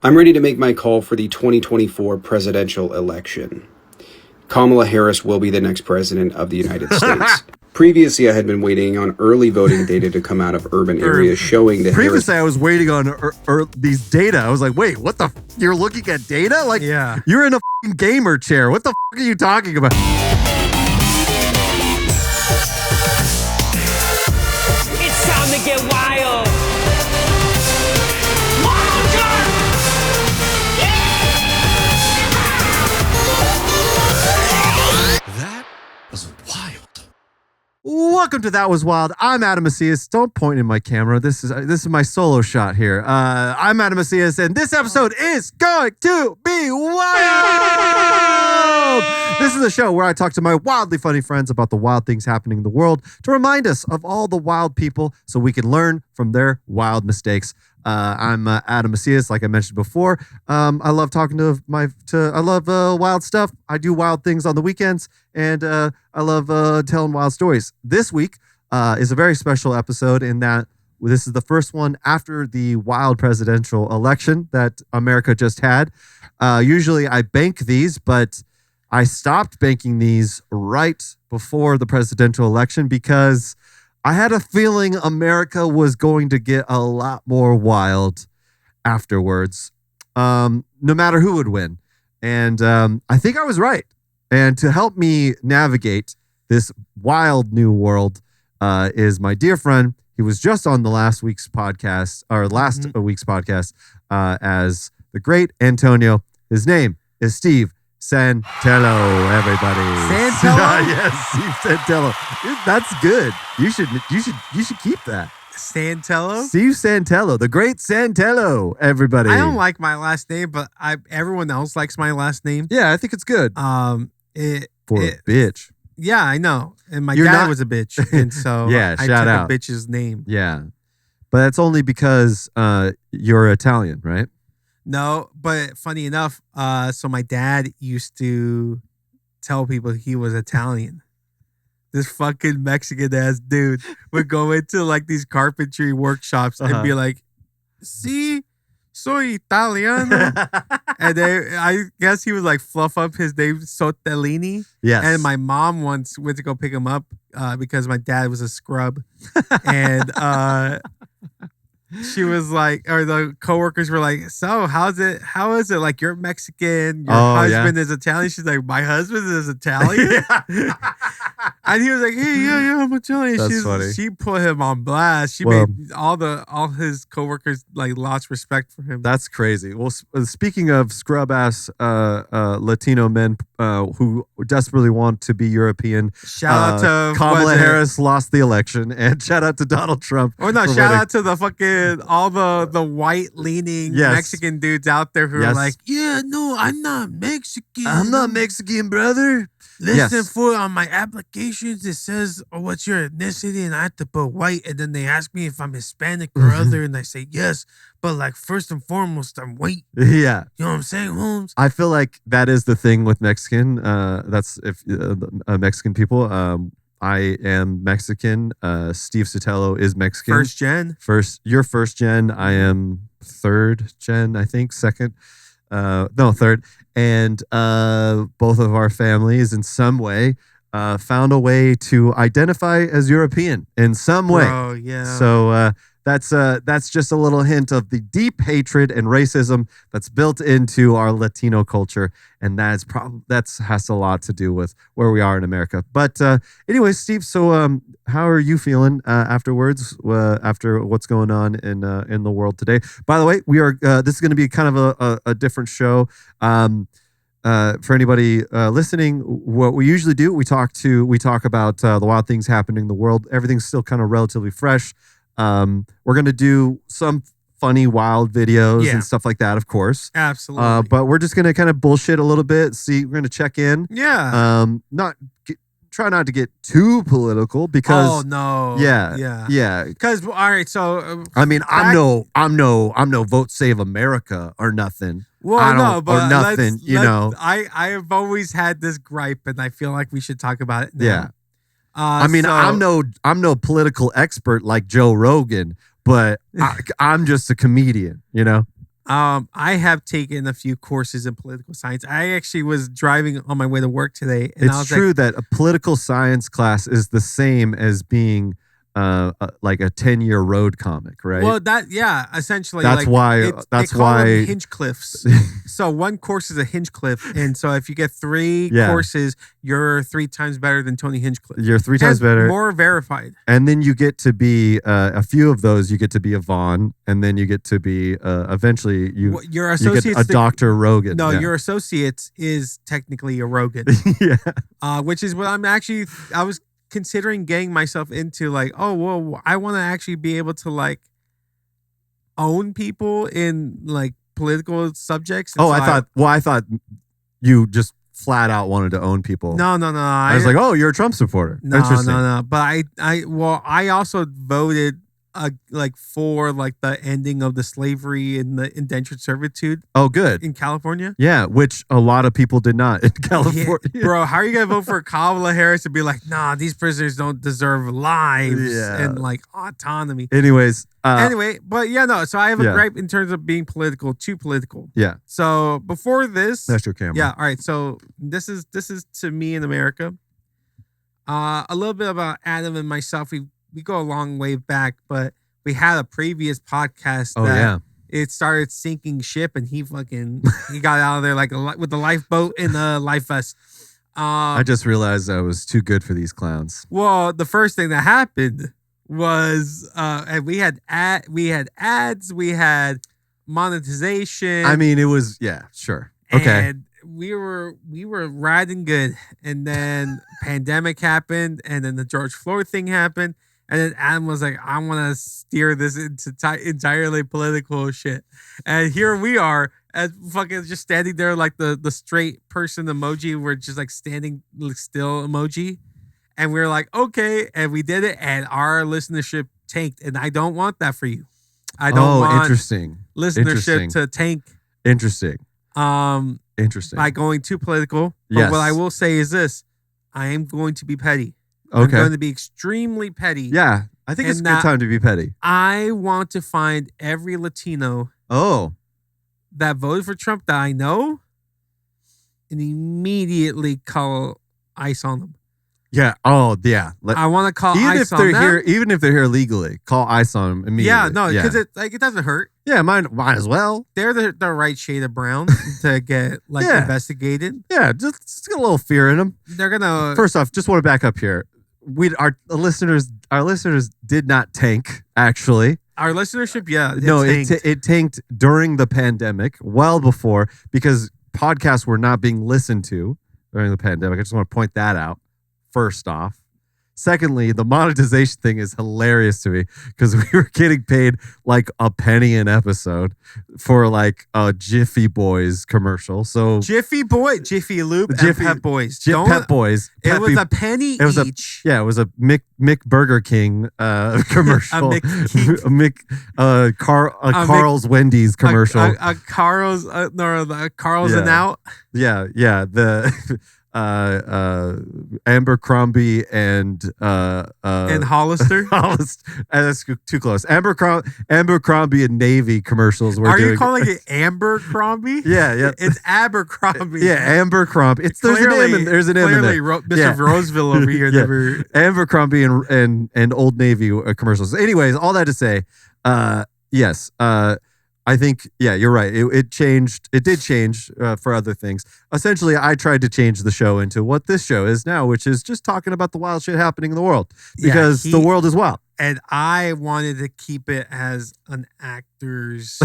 I'm ready to make my call for the 2024 presidential election. Kamala Harris will be the next president of the United States. Previously, I had been waiting on early voting data to come out of urban areas showing that Previously, I was waiting on these data. I was like, wait, what the you're looking at data? Like, yeah. You're in a gamer chair. What the are you talking about? It's time to get wild. That was wild. Welcome to That Was Wild. I'm Adam Macias. Don't point in my camera. This is my solo shot here. I'm Adam Macias, and this episode is going to be wild. This is a show where I talk to my wildly funny friends about the wild things happening in the world to remind us of all the wild people so we can learn from their wild mistakes. I'm Adam Macias, like I mentioned before. I love talking I love wild stuff. I do wild things on the weekends, and I love telling wild stories. This week is a very special episode in that this is the first one after the wild presidential election that America just had. Usually I bank these, but I stopped banking these right before the presidential election because I had a feeling America was going to get a lot more wild afterwards, no matter who would win. And I think I was right. And to help me navigate this wild new world is my dear friend. He was just on the last week's podcast as the great Antonio. His name is Steve Sotelo, everybody. Sotelo? Yes, Steve Sotelo. That's good. You should keep that. Sotelo? Steve Sotelo, the great Sotelo, everybody. I don't like my last name, but everyone else likes my last name. Yeah, I think it's good. A bitch. Yeah, I know. And my You're dad not- was a bitch, and so Yeah, I shout took out. a bitch's name. Yeah, but that's only because you're Italian, right? No, but funny enough, so my dad used to tell people he was Italian. This fucking Mexican ass dude would go into like these carpentry workshops and be like, "Sí, soy Italiano," and then I guess he would like fluff up his name Sotellini. Yes. And my mom once went to go pick him up because my dad was a scrub, and she was like, or the coworkers were like, "So how is it? Like you're Mexican, your husband is Italian." She's like, "My husband is Italian," and he was like, "Hey, yeah, I'm Italian." That's funny. She put him on blast. She made all his coworkers like lost respect for him. That's crazy. Well, speaking of scrub ass Latino men who desperately want to be European, Shout out to Kamala Harris lost the election, and shout out to Donald Trump. Oh no! Shout out to the fucking all the white leaning Mexican dudes out there who are like, "Yeah, no, I'm not Mexican. I'm not Mexican, brother." Listen, fool, on my applications it says, "Oh, what's your ethnicity?" and I have to put white, and then they ask me if I'm Hispanic or other, and I say yes, but like first and foremost, I'm white. Yeah, you know what I'm saying, Holmes? I feel like that is the thing with Mexican. That's if Mexican people. I am Mexican. Steve Sotelo is Mexican. First gen. You're first gen. I am third gen, I think. Second. No, third. And both of our families in some way found a way to identify as European in some way. Oh, yeah. So that's just a little hint of the deep hatred and racism that's built into our Latino culture, and has a lot to do with where we are in America. But anyway, Steve, so how are you feeling afterwards? After what's going on in the world today? By the way, we are. This is going to be kind of a different show. For anybody listening, what we usually do, we talk about the wild things happening in the world. Everything's still kind of relatively fresh. We're going to do some funny, wild videos and stuff like that, of course. Absolutely. But we're just going to kind of bullshit a little bit. We're going to check in. Yeah. Try not to get too political because. Oh no. Yeah. Because all right, so I mean, I'm no vote save America or nothing. Well, no, but or nothing. I have always had this gripe, and I feel like we should talk about it now. Yeah. I'm no political expert like Joe Rogan, but I'm just a comedian, I have taken a few courses in political science. I actually was driving on my way to work today, and I It's was true that a political science class is the same as being like a 10-year road comic, right? well, essentially. That's why- they call them Hinchcliffs. So one course is a Hinchcliff, and so if you get 3 Yeah. courses, you're 3 times better than Tony Hinchcliffe. You're 3 times And better. more verified. And then you get to be a few of those. You get to be a Vaughn, and then you get to be eventually Your you get associates, a Dr. Rogan. no, yeah. your associates is technically a Rogan, yeah. which is what I was considering getting myself into. Like, oh, well, I want to actually be able to like own people in like political subjects. And Oh, so I thought you just flat out wanted to own people. no. I was like, oh, you're a Trump supporter. No, Interesting. no. But I also voted like for like the ending of the slavery and the indentured servitude Oh, good. in California. Yeah, which a lot of people did not in California. Yeah, bro, how are you gonna vote for Kamala Harris and be like, nah, these prisoners don't deserve lives Yeah. and like autonomy? Anyways, Anyway, but yeah, no. So I have a Yeah. gripe in terms of being political, too political. yeah, So before this, that's your camera. yeah, all right. So this is to me in America. A little bit about Adam and myself. We go a long way back, but we had a previous podcast Oh that yeah. it started sinking ship, and he got out of there like with the lifeboat and the life vest. I just realized I was too good for these clowns. Well, the first thing that happened was, and we had ads, we had monetization. I mean, it was sure. Okay. And we were riding good, and then pandemic happened, and then the George Floyd thing happened, and then Adam was like, "I want to steer this into entirely political shit," and here we are, as fucking just standing there like the straight person emoji. We're just like standing still emoji, and we were like, "Okay," and we did it, and our listenership tanked, and I don't want that for you. I don't want interesting. listenership to tank. Interesting. Interesting. By going too political. But Yes. what I will say is this: I am going to be petty. Okay. I'm going to be extremely petty. Yeah, I think it's a And good that- time to be petty. I want to find every Latino Oh, that voted for Trump that I know and immediately call ICE on them. yeah. Oh, yeah. I want to call Even ICE if on they're them. here, even if they're here legally, call ICE on them immediately. Yeah, no, because it doesn't hurt. yeah, might as well. They're the right shade of brown to get like Yeah. investigated. Yeah, just get a little fear in them. They're gonna First off, just want to back up here. Our listeners did not tank. Actually, our listenership. Yeah, no, tanked. it tanked during the pandemic, well before, because podcasts were not being listened to during the pandemic. I just want to point that out. First off. Secondly, the monetization thing is hilarious to me because we were getting paid like a penny an episode for like a Jiffy Boys commercial. So Jiffy Boy, Jiffy Lube, Jiffy- and Pep Boys. Pep Boys. It was Peppy- a penny it was each. Yeah, it was a Mick Burger King commercial. A Mick Carl's Wendy's commercial. A Carl's, the Carl's and Yeah. out. Yeah. The Abercrombie and Hollister. that's too close. Abercrombie and Navy commercials. Are you calling it Abercrombie? Yeah. It's Abercrombie. Yeah, Abercrombie. There's an M in there. Clearly, Mr. Yeah. Roseville over here Yeah. never. Abercrombie and Old Navy commercials. Anyways, all that to say, yes, I think, yeah, you're right. It changed. It did change for other things. Essentially, I tried to change the show into what this show is now, which is just talking about the wild shit happening in the world because the world is wild. And I wanted to keep it as an actor's.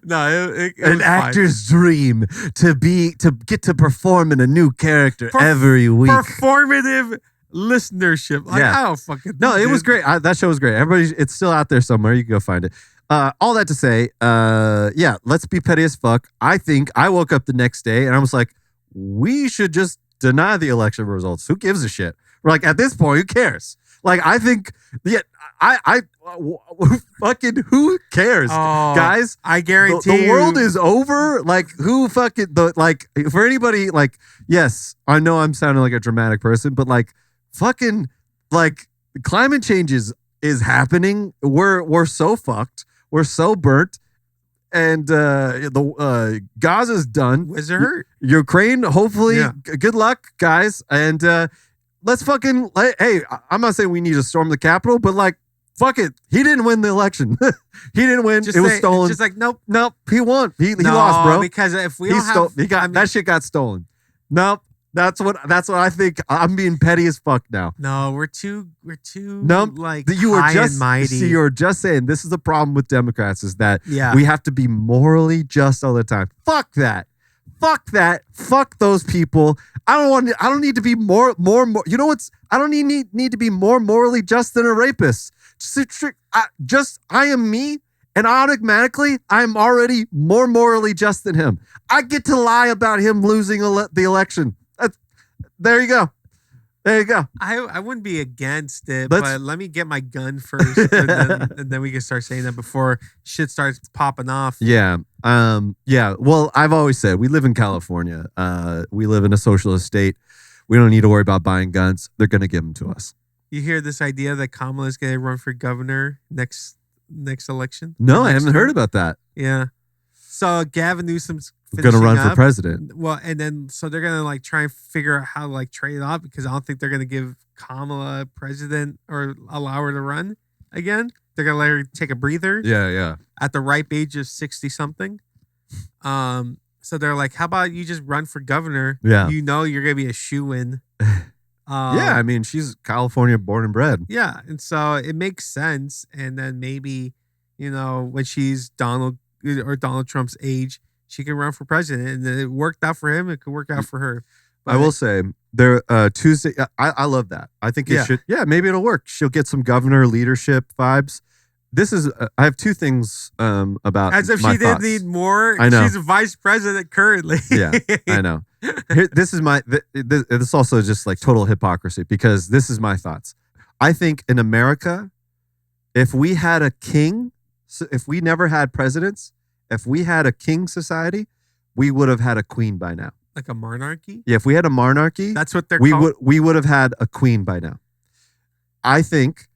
No, it An was fine. actor's dream to get to perform in a new character every week. Performative listenership. Like, Yeah. I don't fucking No, it dude. was great. That show was great. It's still out there somewhere. You can go find it. All that to say, yeah, let's be petty as fuck. I think I woke up the next day and I was like, we should just deny the election results. Who gives a shit? We're like, at this point, who cares? Like, I think, yeah, I fucking, who cares, Oh, guys? I guarantee The world you- is over. Like, who fucking, for anybody, like, yes, I know I'm sounding like a dramatic person, but like, fucking, like, climate change is happening. We're so fucked. We're so burnt. And the Gaza's done. Was it hurt? Ukraine, hopefully, Yeah. good luck, guys. And let's fucking, hey, I'm not saying we need to storm the Capitol, but like, fuck it. He didn't win the election. He didn't win. It was stolen. Just like, nope. He won. He No, lost, bro. Because if we He don't stole, have, he got, that shit got stolen. Nope. That's what I think. I'm being petty as fuck now. no, we're too No, like you were high just and mighty. see, you were just saying this is the problem with Democrats is that Yeah. we have to be morally just all the time. Fuck that. Fuck that. Fuck those people. I don't need to be more. You know what's? I don't need to be more morally just than a rapist. I am me, and automatically I'm already more morally just than him. I get to lie about him losing the election. There you go. There you go. I wouldn't be against it, Let's- but let me get my gun first, and then we can start saying that before shit starts popping off. Yeah. Yeah. Well, I've always said we live in California. We live in a socialist state. We don't need to worry about buying guns. They're going to give them to us. You hear this idea that Kamala is going to run for governor next election? No, I Next haven't heard term? about that. Yeah. So Gavin Newsom's Going to finishing run for up. president. Well, and then so they're gonna like try and figure out how to like trade it off because I don't think they're gonna give Kamala president or allow her to run again. They're gonna let her take a breather Yeah, yeah. at the ripe age of 60 something. So they're like, how about you just run for governor? Yeah. You know you're gonna be a shoo-in. Yeah, I mean, she's California born and bred. Yeah, and so it makes sense. And then maybe, when she's Donald Trump's age, she can run for president. And it worked out for him. It could work out for her. I will say there Tuesday. I love that. I think it Yeah. should. Yeah, maybe it'll work. She'll get some governor leadership vibes. This is. I have two things about. As if my she didn't thoughts. need more. I know. She's a vice president currently. Yeah, I know. This is my. This also just like total hypocrisy because this is my thoughts. I think in America, if we had a king, if we never had presidents, if we had a king society, we would have had a queen by now. Like a monarchy. Yeah, if we had a monarchy, That's what they're we called. would have had a queen by now. I think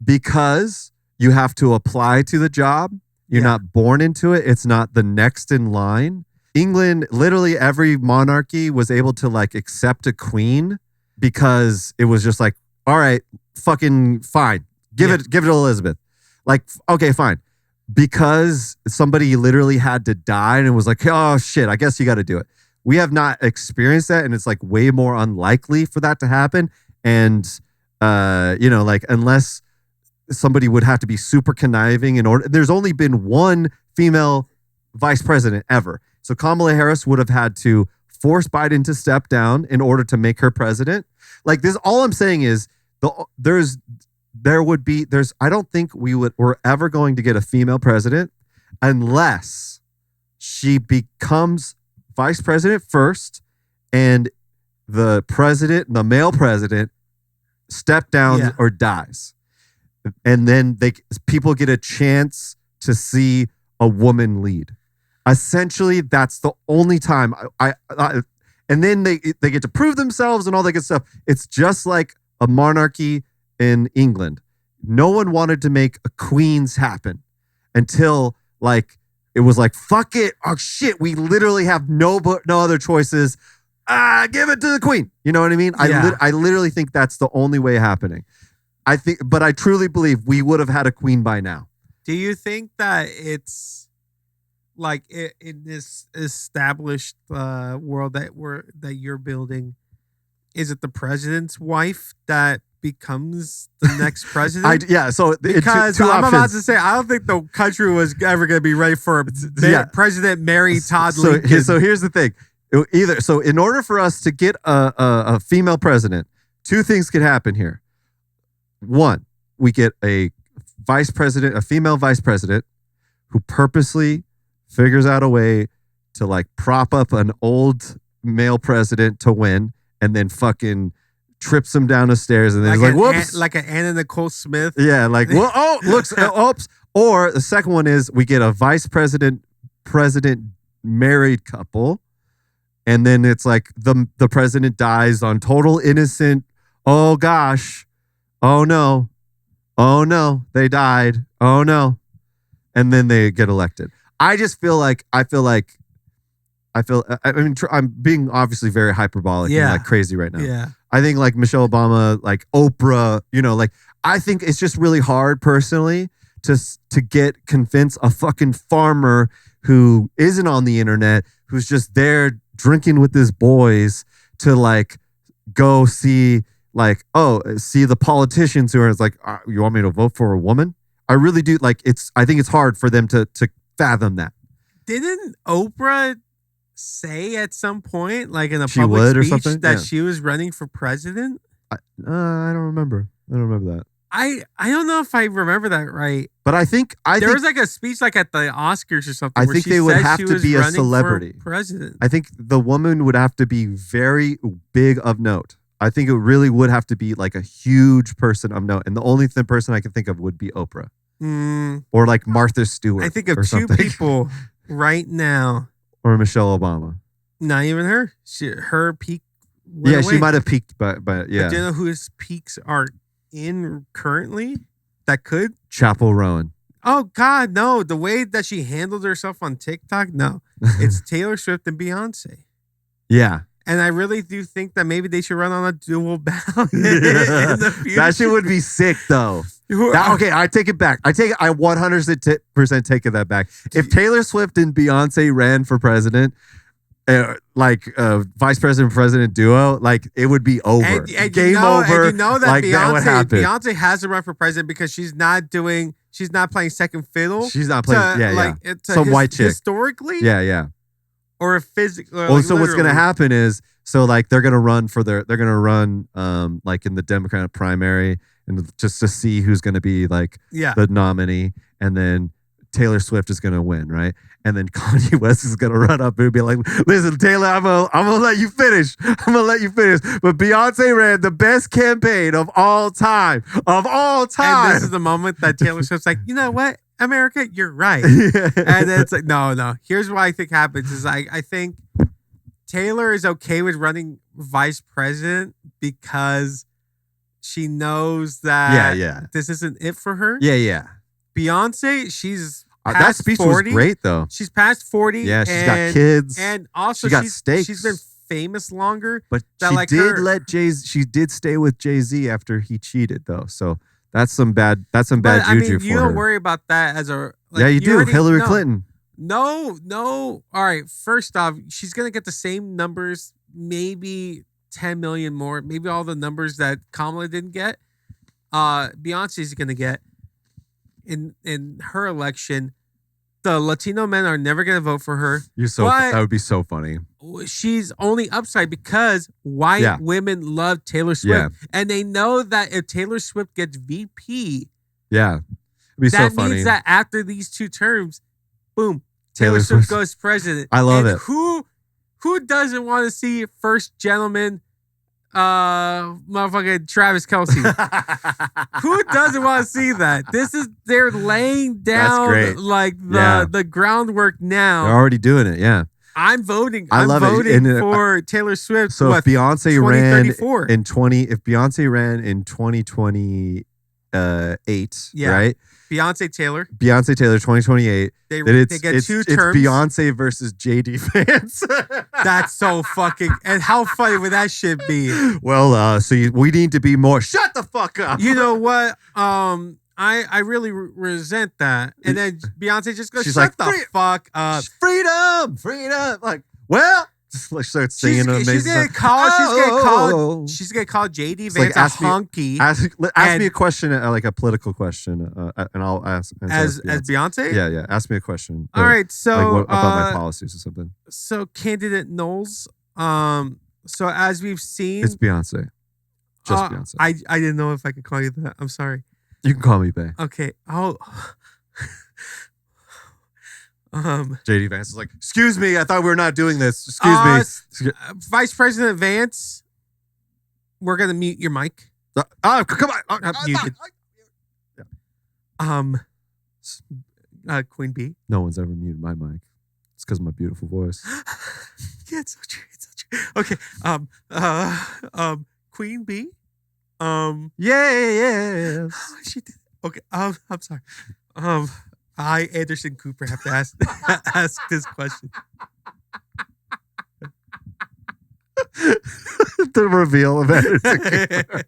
because you have to apply to the job, you're Yeah. not born into it. It's not the next in line. England, literally every monarchy was able to like accept a queen because it was just like, all right, fucking fine. Give it to Elizabeth. Like, okay, fine. Because somebody literally had to die and it was like, oh shit, I guess you got to do it. We have not experienced that, and it's like way more unlikely for that to happen. And like unless somebody would have to be super conniving in order. There's only been one female vice president ever. So Kamala Harris would have had to force Biden to step down in order to make her president. Like this, all I'm saying is I don't think we're ever going to get a female president unless she becomes vice president first and the male president step down or dies. And then people get a chance to see a woman lead. Essentially, that's the only time and then they get to prove themselves and all that good stuff. It's just like a monarchy in England. No one wanted to make a queens happen until like it was like, fuck it. Oh shit, we literally have no other choices. Give it to the queen. You know what I mean? Yeah. I literally think that's the only way happening. But I truly believe we would have had a queen by now. Do you think that it's like in this established world that you're building, is it the president's wife that becomes the next president? So Because two I'm options. about to say, I don't think the country was ever going to be ready for President Mary Todd Lincoln. So here's the thing. In order for us to get a female president, two things could happen here. One, we get a female vice president who purposely figures out a way to like prop up an old male president to win and then fucking trips him down the stairs and then he's like, whoops. Like an Anna Nicole Smith. Yeah, like, oops. Or the second one is we get a vice president married couple, and then it's like the president dies on total innocent. Oh gosh, oh no, they died. Oh no, and then they get elected. I just feel like I mean, I'm being obviously very hyperbolic and like crazy right now. Yeah. I think like Michelle Obama, like Oprah, like I think it's just really hard personally to convince a fucking farmer who isn't on the internet, who's just there drinking with his boys to like go see the politicians who are like, you want me to vote for a woman? I really do. Like I think it's hard for them to fathom that. Didn't Oprah say at some point, like in a public speech, that she was running for president? I don't remember. That. I don't know if I remember that right. But I think there was like a speech like at the Oscars or something. I think they would have to be a celebrity. President. I think the woman would have to be very big of note. I think it really would have to be like a huge person of note. And the only person I can think of would be Oprah. Or like Martha Stewart. I think of two people right now. Or Michelle Obama. Not even her. Her peak. Yeah, she might have peaked, but yeah. But do you know who his peaks are in currently? That could? Chappell Rowan. Oh God, no! The way that she handled herself on TikTok, no. It's Taylor Swift and Beyonce. Yeah. And I really do think that maybe they should run on a dual ballot in the future. That shit would be sick, though. Okay, I take it back. I 100% take that back. If Taylor Swift and Beyonce ran for president, vice president duo, like it would be over. And Game over. And you know that like, that would happen. Beyonce has to run for president because she's not playing second fiddle. She's not playing. White chick. Historically. Yeah. Or a physical. Well, so what's going to happen is, like they're going to run like in the Democratic primary and just to see who's going to be like the nominee, and then Taylor Swift is going to win, right? And then Kanye West is going to run up and be like, "Listen, Taylor, I'm gonna let you finish. But Beyonce ran the best campaign of all time. And this is the moment that Taylor Swift's like, you know what? America, you're right. And then it's like, no. Here's what I think happens is I think Taylor is okay with running vice president because she knows that this isn't it for her. Yeah. Beyonce, she's past that speech 40. Was great though. She's past 40. Yeah, she's got kids. And also she's been famous longer. But she did stay with Jay-Z after he cheated though. So that's some bad juju for her. You don't worry about that as a... you do. Hillary Clinton. No. All right. First off, she's going to get the same numbers, maybe 10 million more, maybe all the numbers that Kamala didn't get. Beyonce's going to get in her election. The Latino men are never going to vote for her. That would be so funny. She's only upside because white women love Taylor Swift. Yeah. And they know that if Taylor Swift gets VP, it'd be so funny. That means that after these two terms, boom, Taylor Swift goes president. I love it. Who doesn't want to see first gentleman motherfucking Travis Kelce? Who doesn't want to see that? They're laying down like the groundwork now. They're already doing it, yeah. I'm voting. I love voting for Taylor Swift. So if Beyonce ran in 2028, right? Beyonce Taylor 2028. They get two terms. It's Beyonce versus JD Vance. That's so fucking. And how funny would that shit be? Well, we need to be more. Shut the fuck up. You know what? I really resent that. And then Beyonce just goes, "Shut the fuck up." Freedom. Like, well. Just start singing she's gonna call JD Vance a hunky. Ask me a question, like a political question, and I'll ask as Beyonce. Yeah. Ask me a question. All right. So about my policies or something. So candidate Knowles. So as we've seen, it's Beyonce. Just Beyonce. I didn't know if I could call you that. I'm sorry. You can call me Bae. Okay. Oh. JD Vance is like, excuse me, I thought we were not doing this. Excuse me. Vice President Vance, we're going to mute your mic. Come on. Muted. Queen Bee. No one's ever muted my mic. It's because of my beautiful voice. Yeah, it's so true. Okay. Queen Bee. Yeah. She did. Okay. I'm sorry. I, Anderson Cooper, have to ask ask this question. The reveal of Anderson Cooper.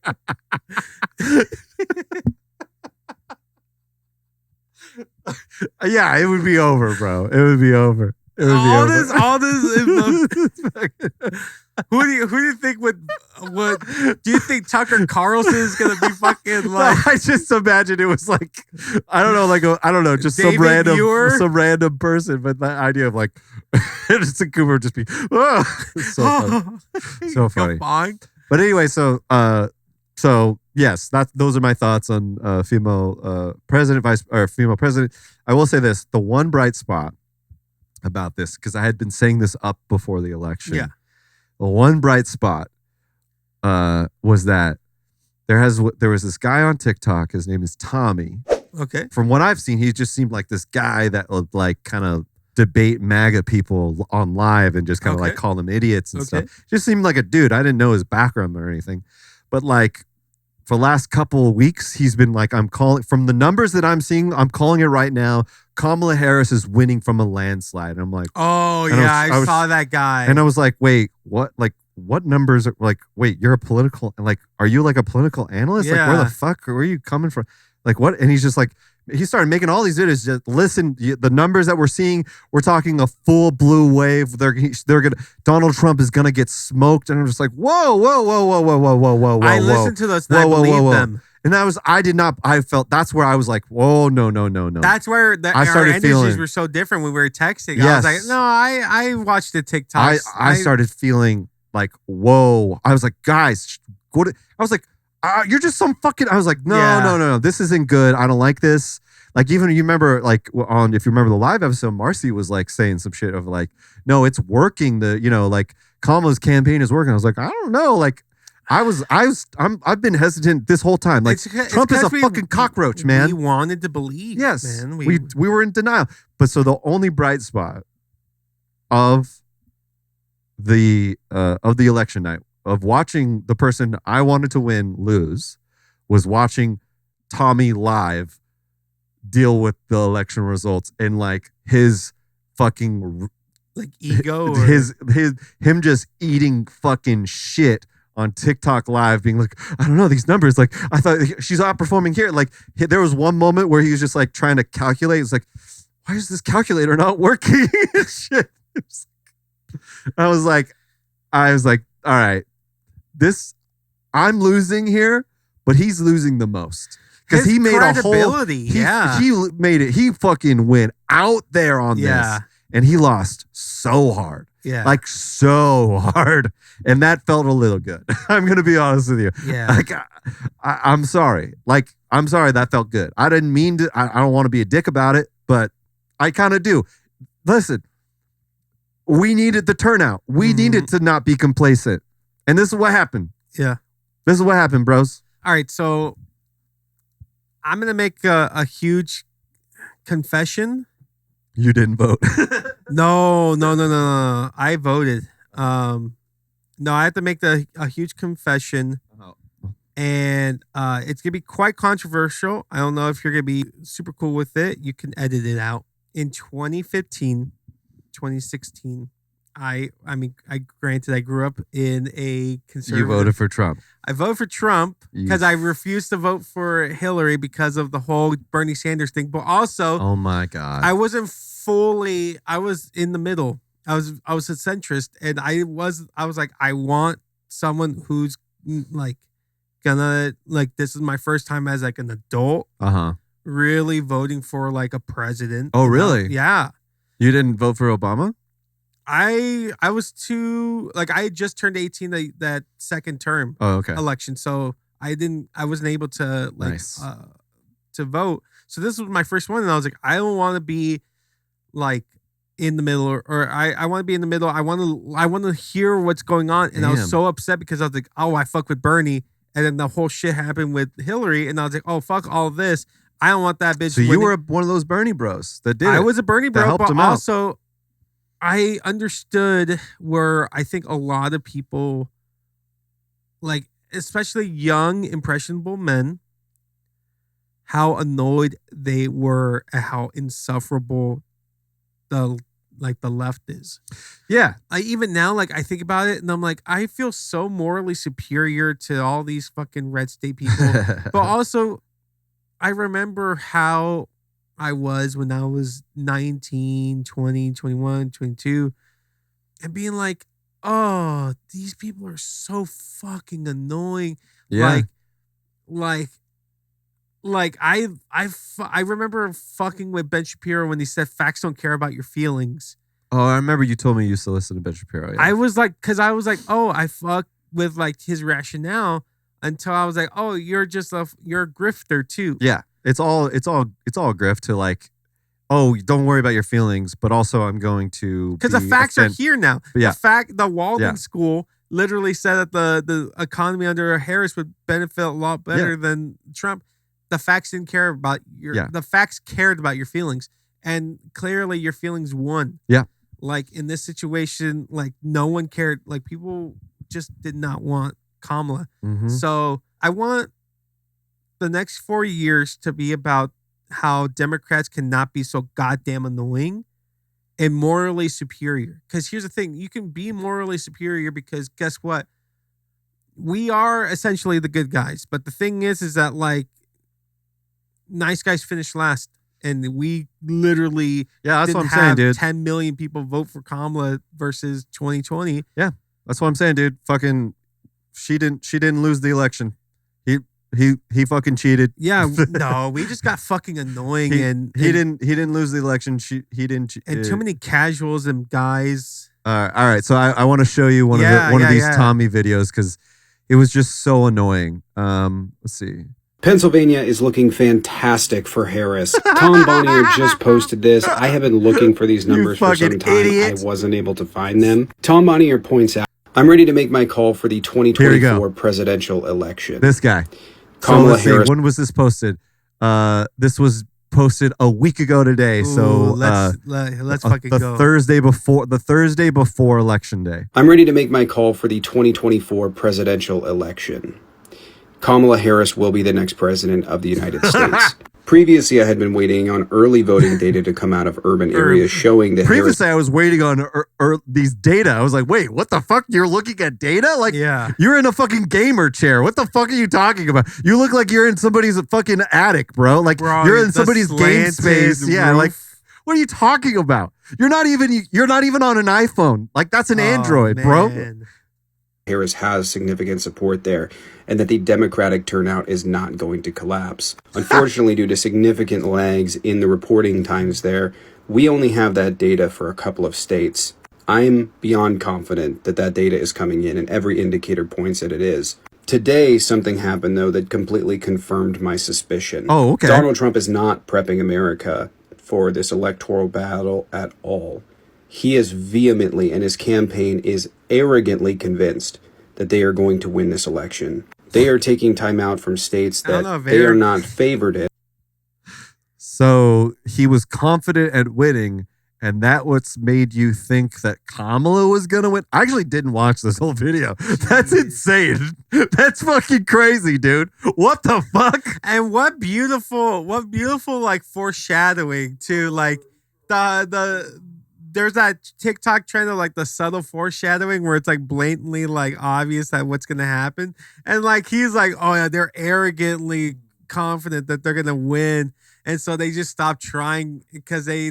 Yeah, it would be over, bro. It would be over. It would be over. All this. Who do you think would? What do you think Tucker Carlson is gonna be fucking like? No, I just imagine it was like, I don't know, just David Muir? some random person, but the idea of like Anderson Cooper would just be, oh, it's so funny. So funny. But anyway, so yes, those are my thoughts on female female president. I will say this: the one bright spot about this, because I had been saying this up before the election. Yeah. The one bright spot was that there was this guy on TikTok. His name is Tommy. Okay. From what I've seen, he just seemed like this guy that would like kind of debate MAGA people on live and just kind of like call them idiots and stuff. Just seemed like a dude. I didn't know his background or anything, but like for the last couple of weeks, he's been like, I'm calling from the numbers that I'm seeing. I'm calling it right now. Kamala Harris is winning from a landslide. And I'm like, oh yeah, I saw that guy. And I was like, wait, what? Like, what numbers are like? Wait, you're a political, like, are you like a political analyst? Yeah. Like, where the fuck? Where are you coming from? Like, what? And he's just like, he started making all these videos. Just listen, the numbers that we're seeing, we're talking a full blue wave. They're gonna, Donald Trump is gonna get smoked. And I'm just like, whoa. I listened to those and I believed them. And I felt that's where I was like, whoa, no. That's where our energies were so different when we were texting. Yes. I was like, no, I watched the TikToks. I started feeling like, whoa. I was like, guys, what? I was like, you're just some fucking. I was like, no. This isn't good. I don't like this. Like, even you remember, like, if you remember the live episode, Marcy was like saying some shit of like, no, it's working. Like Kamala's campaign is working. I was like, I don't know. Like, I've been hesitant this whole time. Like, Trump is a fucking cockroach, man. We wanted to believe. Yes, man. we were in denial. But so the only bright spot of the election night, of watching the person I wanted to win lose, was watching Tommy live deal with the election results and like his fucking like ego, or him just eating fucking shit on TikTok live, being like, I don't know these numbers. Like, I thought she's outperforming here. Like, there was one moment where he was just like trying to calculate. It's like, why is this calculator not working? Shit. I was like, all right, I'm losing here, but he's losing the most. Because he made a whole, he made it. He fucking went out there on this, and he lost so hard. Yeah, like so hard, and that felt a little good. I'm gonna be honest with you. Yeah, like I'm sorry. Like, I'm sorry that felt good. I didn't mean to. I don't want to be a dick about it, but I kind of do. Listen, we needed the turnout. We needed to not be complacent, and this is what happened. Yeah, this is what happened, bros. All right, so I'm gonna make a huge confession. You didn't vote. No. I voted. No, I have to make a huge confession. And it's going to be quite controversial. I don't know if you're going to be super cool with it. You can edit it out. In 2015, 2016, I granted, I grew up in a conservative. You voted for Trump. I voted for Trump because I refused to vote for Hillary because of the whole Bernie Sanders thing. But also, oh my God, I wasn't fully. I was in the middle. I was a centrist, and I was like, I want someone who's like gonna like. This is my first time as like an adult. Really voting for like a president. Oh, really? Yeah. You didn't vote for Obama? I was too like I had just turned 18 that second term election, so I wasn't able to like to vote. So this was my first one, and I was like, I don't want to be like in the middle, or I want to be in the middle. I want to hear what's going on, and I was so upset because I was like, oh, I fuck with Bernie, and then the whole shit happened with Hillary, and I was like, oh, fuck all of this. I don't want that bitch. So you were one of those Bernie bros that did. I was a Bernie bro, but him also. Out. I understood where I think a lot of people, like especially young, impressionable men, how annoyed they were at how insufferable the left is. Yeah. Even now, like I think about it and I'm like, I feel so morally superior to all these fucking red state people. But also I remember how I was when I was 19, 20, 21, 22 and being like, oh, these people are so fucking annoying. Yeah. Like I remember fucking with Ben Shapiro when he said facts don't care about your feelings. Oh, I remember you told me you used to listen to Ben Shapiro. Yeah. I was like, oh, I fuck with like his rationale until I was like, oh, you're a grifter too. Yeah. It's all grift to like, oh, don't worry about your feelings, but also I'm going to because the facts are here now. Yeah. The Walden School literally said that the economy under Harris would benefit a lot better than Trump. The facts didn't care about the facts cared about your feelings. And clearly your feelings won. Yeah. Like in this situation, like no one cared. Like people just did not want Kamala. Mm-hmm. So I want the next 4 years to be about how Democrats cannot be so goddamn annoying and morally superior. Because here's the thing. You can be morally superior because guess what? We are essentially the good guys. But the thing is that like, nice guys finish last, and we literally that's didn't what I'm saying, have dude. 10 million people vote for Kamala versus 2020. Yeah, that's what I'm saying, dude. Fucking, she didn't lose the election. He fucking cheated. Yeah, no, we just got fucking annoying, and he didn't lose the election. He didn't, and too many casuals and guys. All right. So I want to show you one of these Tommy videos because it was just so annoying. Let's see. Pennsylvania is looking fantastic for Harris. Tom Bonnier just posted this. I have been looking for these numbers for some time. Idiot. I wasn't able to find them. Tom Bonnier points out, I'm ready to make my call for the 2024 presidential election. This guy. Kamala Harris. When was this posted? This was posted a week ago today. Ooh, let's fucking go. The Thursday before election day. I'm ready to make my call for the 2024 presidential election. Kamala Harris will be the next president of the United States. Previously, I had been waiting on early voting data to come out of urban areas showing that Previously, I was waiting on these data. I was like, wait, what the fuck? You're looking at data? Like, you're in a fucking gamer chair. What the fuck are you talking about? You look like you're in somebody's fucking attic, bro. Like, you're in somebody's game space. Yeah, like, what are you talking about? You're not even on an iPhone. Like, that's an Android, bro. Harris has significant support there, and that the Democratic turnout is not going to collapse. Unfortunately, due to significant lags in the reporting times there, we only have that data for a couple of states. I'm beyond confident that that data is coming in, and every indicator points that it is. Today, something happened, though, that completely confirmed my suspicion. Oh, okay. Donald Trump is not prepping America for this electoral battle at all. He is vehemently, and his campaign is arrogantly convinced that they are going to win this election. They are taking time out from states that they are not favored in. So he was confident at winning, and that what's made you think that Kamala was going to win? I actually didn't watch this whole video. That's insane. That's fucking crazy, dude. What the fuck? And what beautiful like foreshadowing too. Like there's that TikTok trend of like the subtle foreshadowing where it's like blatantly like obvious that what's gonna happen. And like he's like, oh yeah, they're arrogantly confident that they're gonna win. And so they just stopped trying because they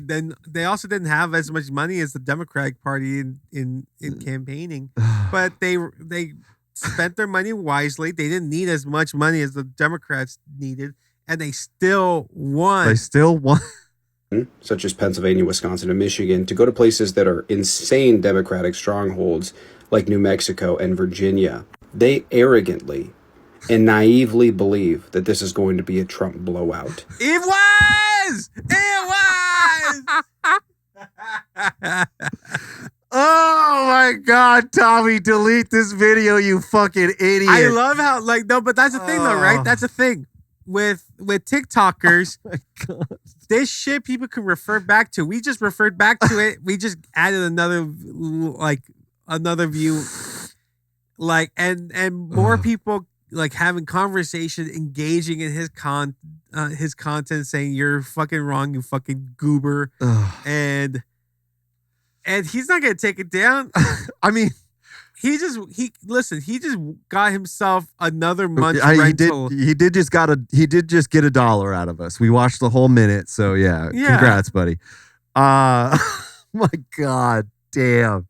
also didn't have as much money as the Democratic Party in campaigning. But they spent their money wisely. They didn't need as much money as the Democrats needed, and they still won. Such as Pennsylvania, Wisconsin, and Michigan, to go to places that are insane Democratic strongholds like New Mexico and Virginia. They arrogantly and naively believe that this is going to be a Trump blowout. It was! Oh my God, Tommy, delete this video, you fucking idiot. I love how, like, no, but that's the thing though, right? That's the thing. With TikTokers, oh my God. This shit people can refer back to. We just referred back to it. We just added another view. Like, and more people like having conversation, engaging in his content, saying you're fucking wrong, you fucking goober, and he's not gonna take it down. I mean, he just got himself another month rental. He did just get $1 out of us. We watched the whole minute, so yeah. Congrats, buddy. My God, damn.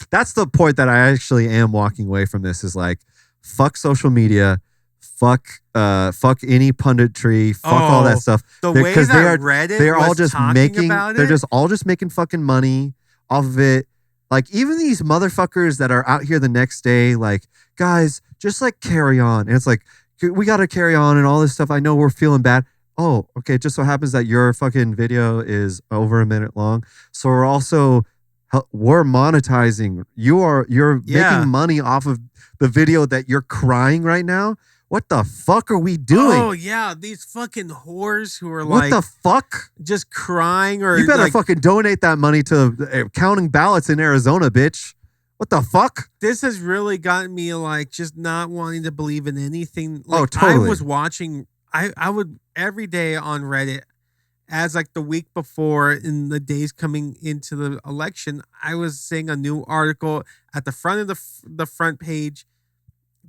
That's the point that I actually am walking away from this is like, fuck social media, fuck any punditry, fuck all that stuff. The way that Reddit they're all was just talking making about they're it. just all just making fucking money off of it. Like even these motherfuckers that are out here the next day, like, guys, just like carry on. And it's like, we got to carry on and all this stuff. I know we're feeling bad. Oh, okay. It just so happens that your fucking video is over a minute long. So we're monetizing. You're making money off of the video that you're crying right now. What the fuck are we doing? Oh yeah, these fucking whores who are what the fuck? just crying or You better like, fucking donate that money to counting ballots in Arizona, bitch. What the fuck? This has really gotten me like just not wanting to believe in anything. Like, Oh, totally. I was watching. I would every day on Reddit. As like the week before in the days coming into the election, I was seeing a new article at the front of the front page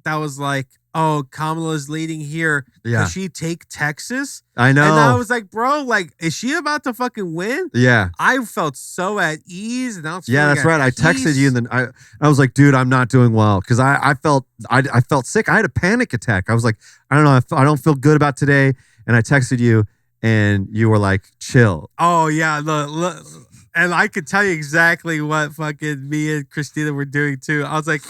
that was like, oh, Kamala's leading here. Yeah. Does she take Texas? I know. And I was like, bro, like, is she about to fucking win? Yeah. I felt so at ease. And I was That's right. I texted you and then I was like, dude, I'm not doing well. Cause I felt sick. I had a panic attack. I was like, I don't know. I don't feel good about today. And I texted you. And you were like, chill. Oh, yeah. Look. And I could tell you exactly what fucking me and Christina were doing too. I was like,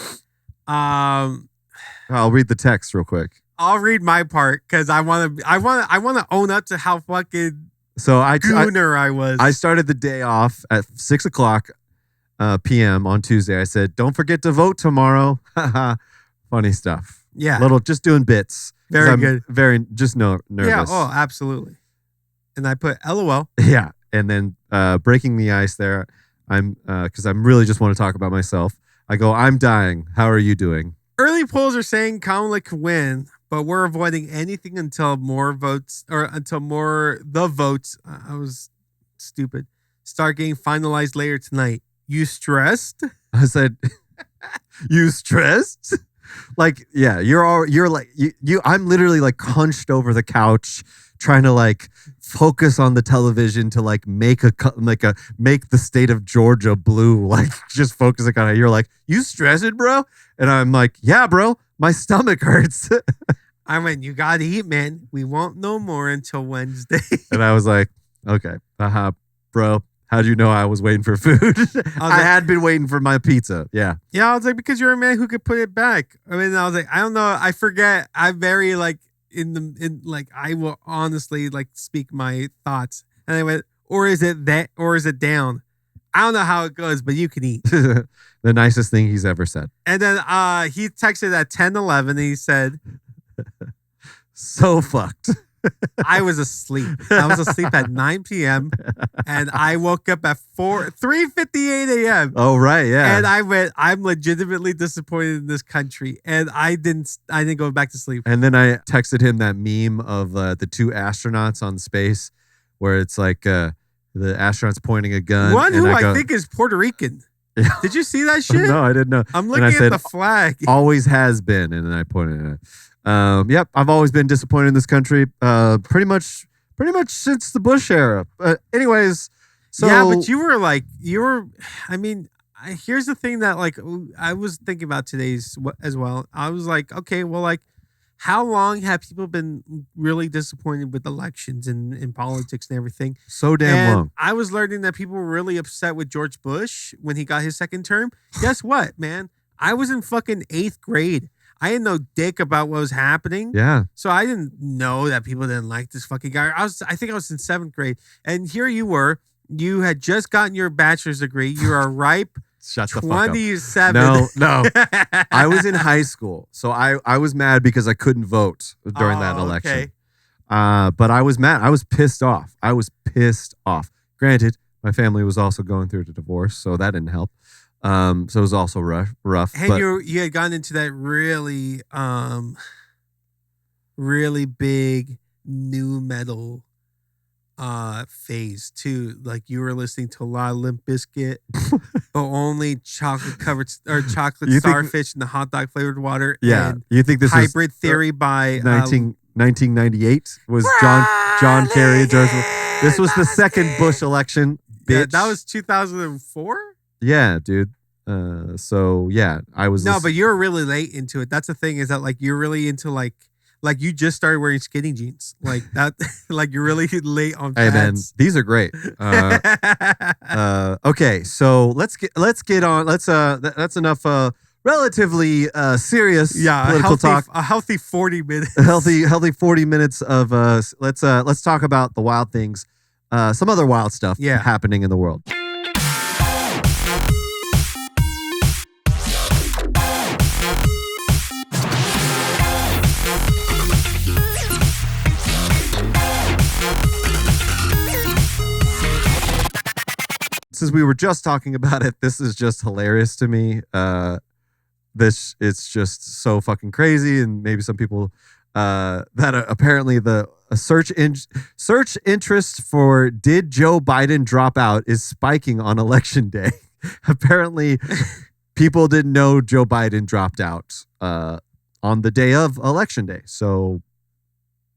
I'll read the text real quick. I'll read my part because I want to own up to how fucking gooner I was. I started the day off at 6:00 p.m. on Tuesday. I said, don't forget to vote tomorrow. Funny stuff. Yeah. Just doing bits. Very good. Just nervous. Yeah. Oh, absolutely. And I put LOL. Yeah. And then breaking the ice there, because I'm really just want to talk about myself. I go, I'm dying. How are you doing? Early polls are saying Kamala can win, but we're avoiding anything until the votes. I was stupid. Start getting finalized later tonight. You stressed? I said, you stressed? Like, yeah, you're like, I'm literally like hunched over the couch trying to like focus on the television to like make the state of Georgia blue, like just focusing on it. You're like, you stressing, bro? And I'm like, yeah, bro, my stomach hurts. I went, you gotta eat, man. We won't know more until Wednesday. And I was like, okay, bro. How'd you know I was waiting for food? I had been waiting for my pizza. Yeah. Yeah, I was like, because you're a man who could put it back. I mean, I was like, I don't know. I forget. I'm very like I will honestly like speak my thoughts. And I went, or is it down? I don't know how it goes, but you can eat. The nicest thing he's ever said. And then he texted at 10:11 and he said, so fucked. I was asleep. I was asleep at 9 p.m. and I woke up at 3:58 a.m. Oh, right. Yeah. And I went, I'm legitimately disappointed in this country. And I didn't go back to sleep. And then I texted him that meme of the two astronauts on space where it's like the astronauts pointing a gun. One who I think is Puerto Rican. Yeah. Did you see that shit? No, I didn't know. I'm looking at the flag. Always has been. And then I pointed at it. Yep, I've always been disappointed in this country. Pretty much since the Bush era. Anyways, so yeah, but I mean, here's the thing that like I was thinking about today's as well. I was like, okay, well, like, how long have people been really disappointed with elections and in politics and everything? So damn long. I was learning that people were really upset with George Bush when he got his second term. Guess what, man? I was in fucking 8th grade. I didn't know dick about what was happening. Yeah. So I didn't know that people didn't like this fucking guy. I think I was in 7th grade. And here you were. You had just gotten your bachelor's degree. You are ripe. Shut the fuck 27. up. No. I was in high school. So I was mad because I couldn't vote during that election. Okay. But I was mad. I was pissed off. Granted, my family was also going through a divorce, so that didn't help. So it was also rough. And but you had gotten into that really really big new metal phase too. Like you were listening to a lot of Limp Bizkit, but only chocolate covered or chocolate You think- starfish and the hot dog flavored water. Yeah. And You think this Hybrid is Theory by 1998 was John Kerry and George. This was the second Bush election. Bitch. Yeah, that was 2004. Yeah, dude. So yeah, I was. No, but you're really late into it. That's the thing is that like you're really into like you just started wearing skinny jeans like that. Like you're really late on. Hey man, fads. these are great. Okay, so let's get on. That's enough. Relatively serious political talk. A healthy 40 minutes. A healthy 40 minutes of let's talk about the wild things, some other wild stuff happening in the world. Since we were just talking about it, this is just hilarious to me. It's just so fucking crazy, and maybe some people that apparently the search interest for did Joe Biden drop out is spiking on election day. Apparently, people didn't know Joe Biden dropped out on the day of election day, so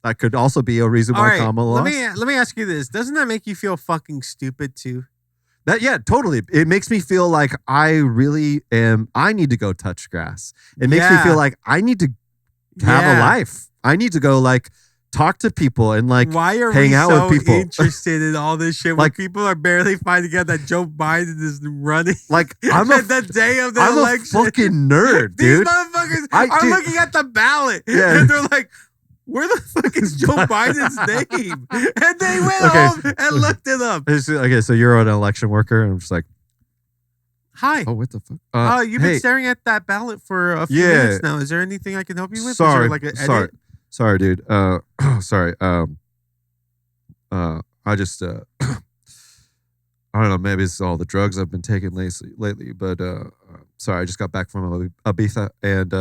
that could also be a reason why Kamala lost. Let me ask you this: doesn't that make you feel fucking stupid too? Yeah, totally. It makes me feel like I need to go touch grass. It makes me feel like I need to have a life. I need to go like talk to people and like hang out with people. Interested in all this shit? Like people are barely finding out that Joe Biden is running. Like the day of the election. I'm a fucking nerd, dude. These motherfuckers are looking at the ballot and they're like, where the fuck is Joe Biden's name? And they went home and looked it up. Okay, so you're an election worker, and I'm just like, hi. Oh, what the fuck? You've been staring at that ballot for a few minutes now. Is there anything I can help you with? Sorry, is there like an edit? sorry, dude. Sorry. I just I don't know. Maybe it's all the drugs I've been taking lately. But sorry, I just got back from Ibiza and.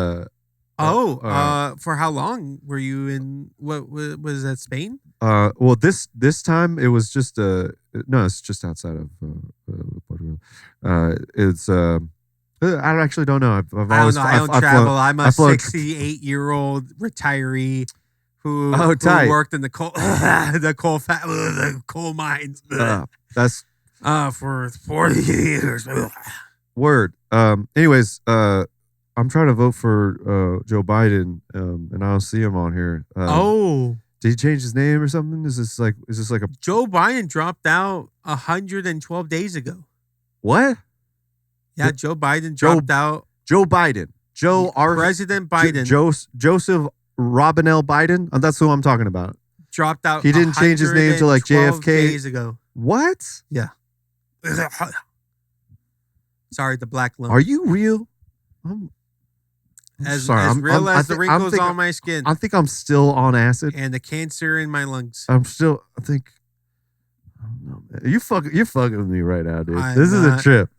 For how long were you in? What was that? Spain? Well, this time it was just no, it's just outside of Portugal. It's I actually don't know. I don't travel. I'm a 68-year-old retiree who worked in the coal mines. That's for 40 years. Word. Anyways, I'm trying to vote for Joe Biden, and I don't see him on here. Did he change his name or something? Is this like a Joe Biden dropped out 112 days ago? What? Yeah, Joe Biden dropped out. Joe Biden. President Biden. Joseph Robinell Biden. That's who I'm talking about. Dropped out. He didn't change his name to like JFK days ago. What? Yeah. Sorry, the black lump. Are you real? As real as the wrinkles on my skin. I think I'm still on acid. And the cancer in my lungs. I don't know, man. You're fucking with me right now, dude. This is a trip.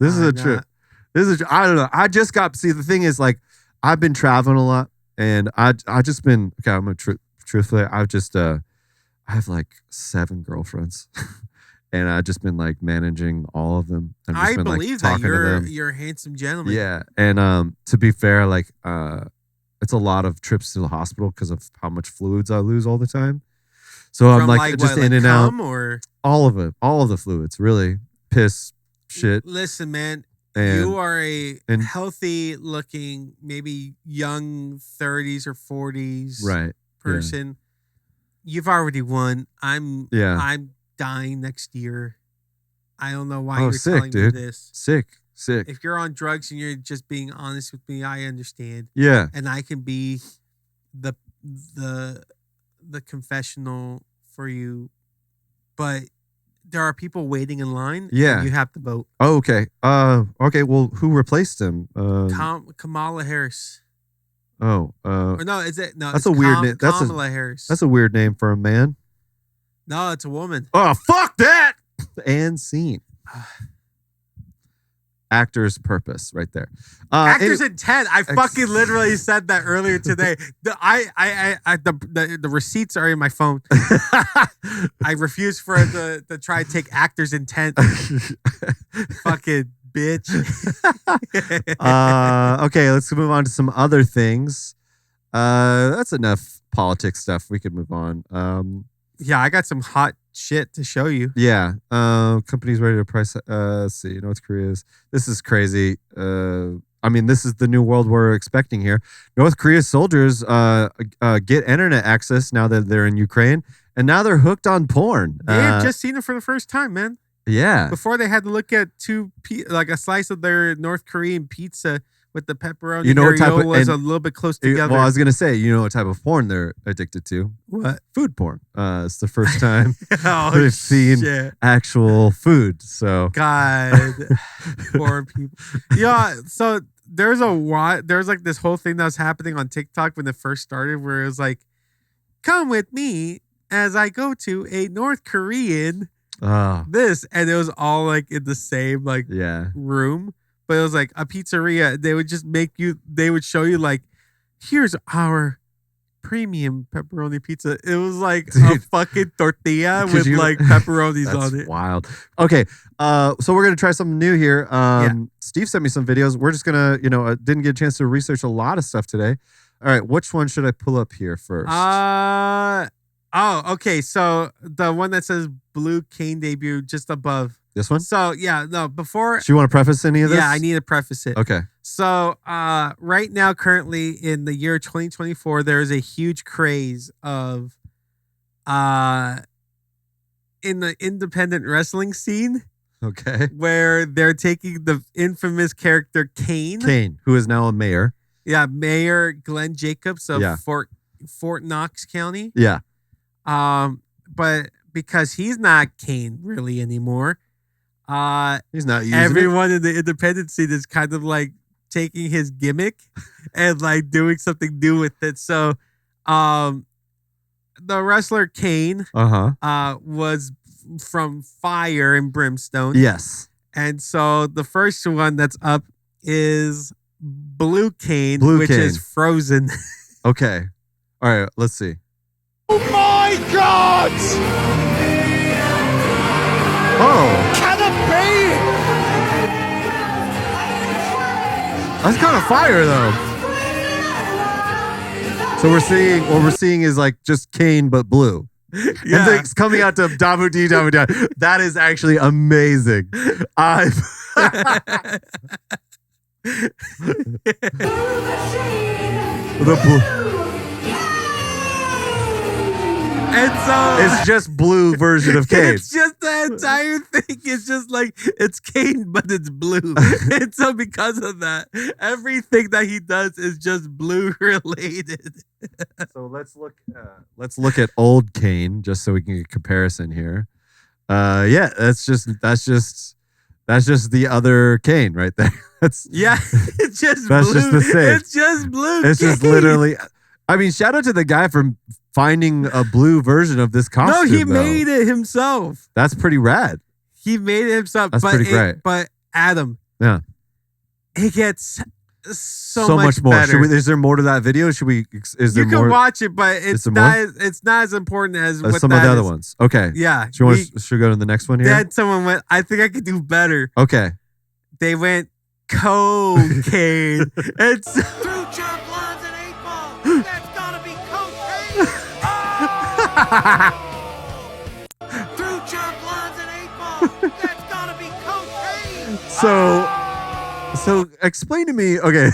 I don't know. I just got, see, the thing is, like, I've been traveling a lot, and I just been, okay, I'm going to truthfully, I've just, I have like 7 girlfriends. And I've just been like managing all of them. I believe that you're a handsome gentleman. Yeah. And to be fair, like it's a lot of trips to the hospital because of how much fluids I lose all the time. So I'm like just in and out. Or? All of it. All of the fluids, really. Piss, shit. Listen, man. You are a healthy looking, maybe young 30s or 40s person. Yeah. You've already won. I'm dying next year. I don't know why you're telling me this. Sick. If you're on drugs and you're just being honest with me, I understand. Yeah. And I can be the confessional for you. But there are people waiting in line. Yeah. And you have to vote. Oh, okay. Okay, well, who replaced him? Kamala Harris. Oh. Or no, is it? No, that's a weird name. Kamala Harris. That's a weird name for a man. No, it's a woman. Oh, fuck that! And scene. actor's purpose right there. Actor's intent. I fucking literally said that earlier today. The receipts are in my phone. I refuse for it to try to take actor's intent. Fucking bitch. Okay, let's move on to some other things. That's enough politics stuff. We could move on. Yeah, I got some hot shit to show you. Yeah. Companies ready to price. Let's see. North Korea's. This is crazy. I mean, this is the new world we're expecting here. North Korea's soldiers get internet access now that they're in Ukraine, and now they're hooked on porn. They've just seen it for the first time, man. Yeah. Before they had to look at a slice of their North Korean pizza with the pepperoni. You know what type of, was a little bit close together. Well, I was gonna say, you know what type of porn they're addicted to? What? Food porn. It's the first time Oh, they've seen shit. actual food. So God, poor people. Yeah. So there's like this whole thing that was happening on TikTok when it first started, where it was like, "Come with me as I go to a North Korean this," and it was all like in the same like room. But it was like a pizzeria. They would just they would show you like, here's our premium pepperoni pizza. It was like a fucking tortilla with like pepperonis on it. That's wild. Okay. So we're going to try something new here. Steve sent me some videos. We're just going to, didn't get a chance to research a lot of stuff today. All right. Which one should I pull up here first? Okay. So the one that says Blue Kane debut just above. This one? So, before... Do you want to preface any of this? Yeah, I need to preface it. Okay. So, right now, currently, in the year 2024, there is a huge craze of... in the independent wrestling scene... Okay. Where they're taking the infamous character Kane. Kane, who is now a mayor. Yeah, Mayor Glenn Jacobs of Fort Knox County. Yeah. But because he's not Kane really anymore... he's not using everyone in the independent scene is kind of like taking his gimmick and like doing something new with it. So the wrestler Kane was from Fire and Brimstone. Yes. And so the first one that's up is Blue Kane, which is Frozen. Okay. All right, let's see. Oh my God! Oh. That's kind of fire, though. So what we're seeing is like just Kane, but blue. Yeah. And it's coming out to Dabu Dee Dabu Da. That is actually amazing. The blue. And so it's just blue version of Kane. It's just the entire thing. It's just like it's Kane, but it's blue. And so because of that, everything that he does is just blue related. So let's look at old Kane just so we can get a comparison here. That's just the other Kane right there. It's just blue. Just the same. It's just blue. It's just literally. I mean, shout out to the guy for finding a blue version of this costume. No, he made it himself. That's pretty rad. He made it himself. That's pretty great. But Adam, it gets so much more. Better. Is there more to that video? You can watch it, but it's not as important as some of the other ones. Okay. Yeah. Should we go to the next one here? Then someone went, I think I could do better. Okay. They went cocaine. It's through jerk lines and 8 balls. That's gotta be cocaine. Through jerk lines and 8 balls. That's gotta be cocaine. So explain to me. Okay, I'm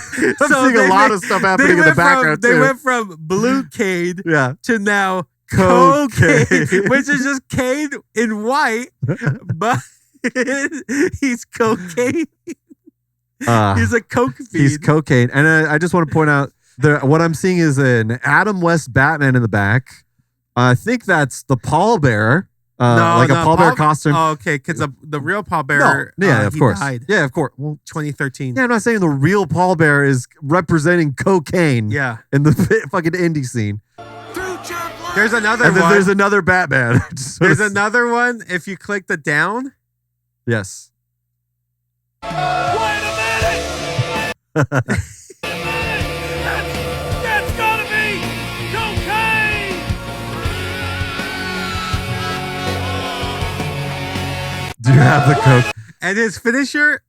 seeing a lot of stuff happening in the background too. They went from blue Kane to now cocaine, which is just Kane in white, but he's cocaine. He's a coke fiend. He's cocaine. And I just want to point out what I'm seeing is an Adam West Batman in the back. I think that's the pallbearer. A pallbearer costume. Oh, okay, because the real pallbearer, of course. Died. Yeah, of course. Well, 2013. Yeah, I'm not saying the real pallbearer is representing cocaine. Yeah. In the fucking indie scene. There's another one. And then there's another Batman. There's another one. If you click the down. Yes. What? That's gotta be cocaine! Do you have the Coke? And his finisher,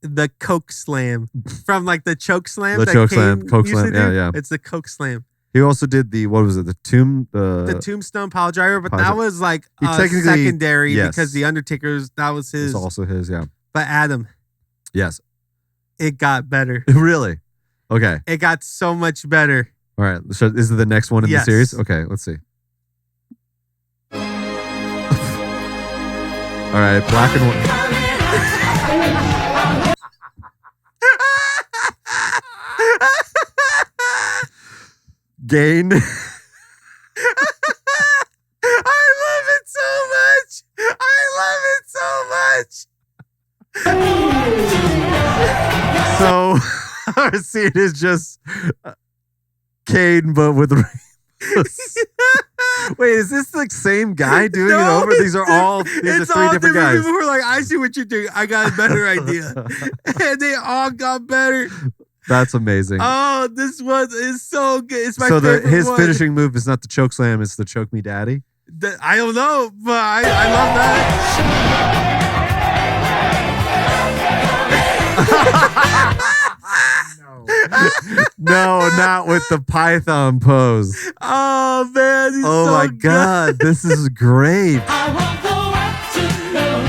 the Coke Slam. From like the Choke Slam. The that Choke Kane Slam. Coke used to Slam. do. Yeah, yeah. It's the Coke Slam. He also did the, what was it? The Tombstone pile driver, but Pile that driver. was like He technically- secondary yes. because the Undertaker's, that was his. It's also his, yeah. But Adam, Yes. it got better. Really? Okay. It got so much better. All right. So is it the next one in Yes. the series? Okay, let's see. All right, black and white. Gain. I love it so much. I love it so much. So our scene is just Kane, but with rainbows. Wait, is this the same guy doing it over? These are it's three all different guys. people who are like, I see what you're doing. I got a better idea. And they all got better. That's amazing. Oh, this one is so good. It's my So favorite his one. finishing move is not the choke slam, it's the choke me daddy. I don't know, but I love that. No, not with the python pose. Oh man, he's Oh so my good. god, this is great. I want the world to know.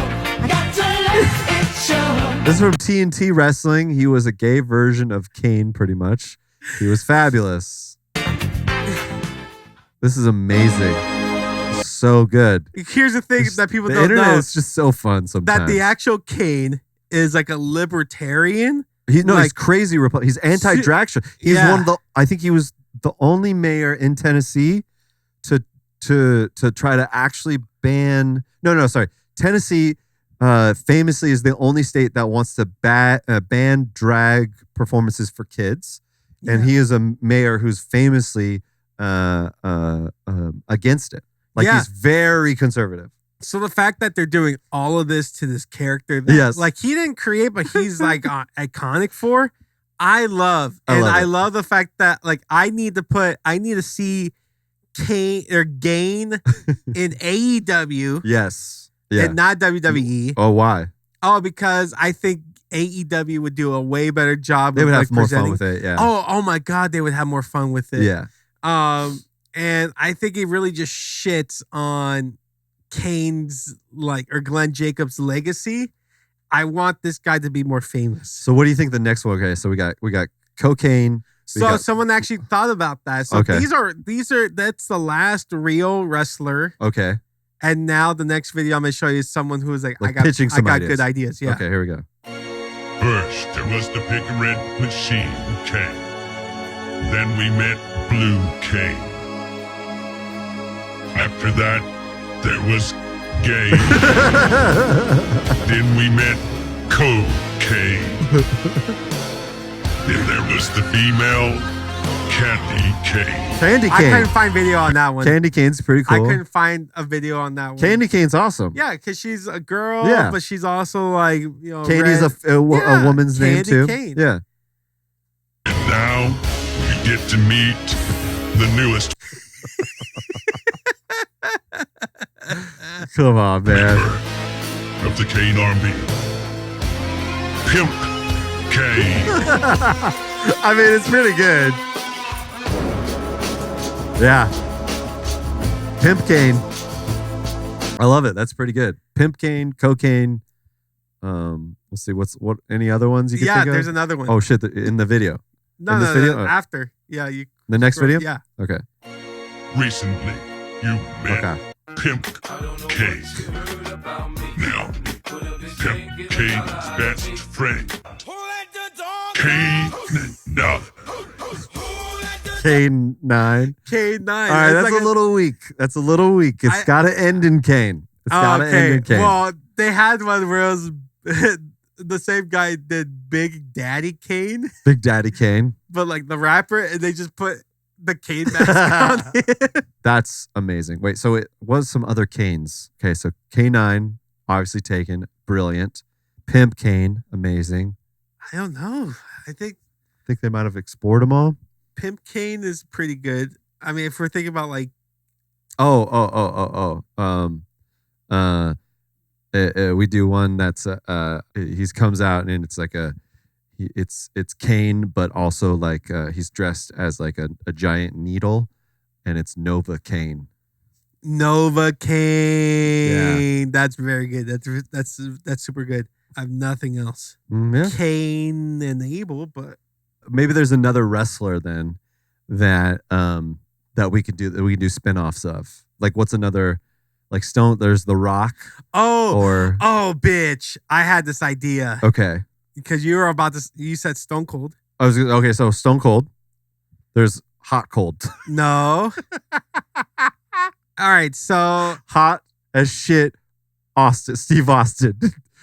I got to let it show. This is from TNT Wrestling. He was a gay version of Kane, pretty much. He was fabulous. This is amazing. So good. Here's the thing that people The don't internet know: is just so fun sometimes. that the actual Kane is like a libertarian. He's like- crazy. He's anti-drag show. He's Yeah. one of the. I think he was the only mayor in Tennessee to try to actually ban. No, sorry. Tennessee famously is the only state that wants to ban drag performances for kids, and he is a mayor who's famously against it. Like Yeah. he's very conservative. So the fact that they're doing all of this to this character, that, Yes. like he didn't create, but he's like iconic for. I love the fact that like I need to see Kane or Gain in AEW Yes. Yeah. and not WWE. Oh, why? Oh, because I think AEW would do a way better job. They of, would have like, more presenting. fun with it. Yeah. Oh my God, they would have more fun with it. Yeah. And I think he really just shits on Kane's or Glenn Jacobs' legacy. I want this guy to be more famous. So what do you think the next one? Okay, so we got cocaine. So someone actually thought about that. So Okay. these are that's the last real wrestler. Okay. And now the next video I'm gonna show you is someone who is like, Like I got pitching some ideas. good ideas. Yeah. Okay, here we go. First, there was the big red machine, Kane. Then we met Blue Kane. After that, there was Gay. Then we met Cocaine. Then there was the female Candy Cane. Candy I cane. couldn't find video on that one. Candy cane's pretty I cool. couldn't find a video on that one. Candy cane's awesome. Yeah, because she's a girl, Yeah. but she's also like, Candy's red. a woman's name Candy too. Cane. Yeah. And now, we get to meet the newest Come on, man. member of the Kane Army. Pimp Kane. I mean, it's pretty good. Yeah. Pimp cane. I love it. That's pretty good. Pimp cane, cocaine. Let's see. What? Any other ones you can Yeah, think of? there's another one. Oh shit! In the video. no, in this no, video? no, Oh. after. Yeah, you. The next video. Yeah. Okay. Recently, you met Okay. Pimp Kane. Now, Pimp Kane's best friend, Who let the dog Kane. No, K9. K9. All right, that's a little weak. That's a little weak. It's got to end in Kane. It's got to end in Kane. Well, they had one where it was the same guy did Big Daddy Kane, Big Daddy Kane. but like the rapper, and they just put the Kane mask on it. That's amazing. Wait, so it was some other Kanes. Okay, so K9, obviously taken, brilliant. Pimp Kane, amazing. I don't know. I think Think they might have explored them all. Pimp Kane is pretty good. I mean, if we're thinking about like, we do one that's he comes out and it's like it's Kane, but also like he's dressed as like a giant needle, and it's Nova Kane. Nova Kane. That's very good. That's super good. I have nothing else. Yeah. Kane and Abel, but Maybe there's another wrestler then that we could do spin-offs of. Like what's another like Stone? There's The Rock. Oh, bitch! I had this idea Okay. because you were about to. You said Stone Cold. Okay. So Stone Cold. There's Hot Cold. No. All right, so Hot as shit. Steve Austin.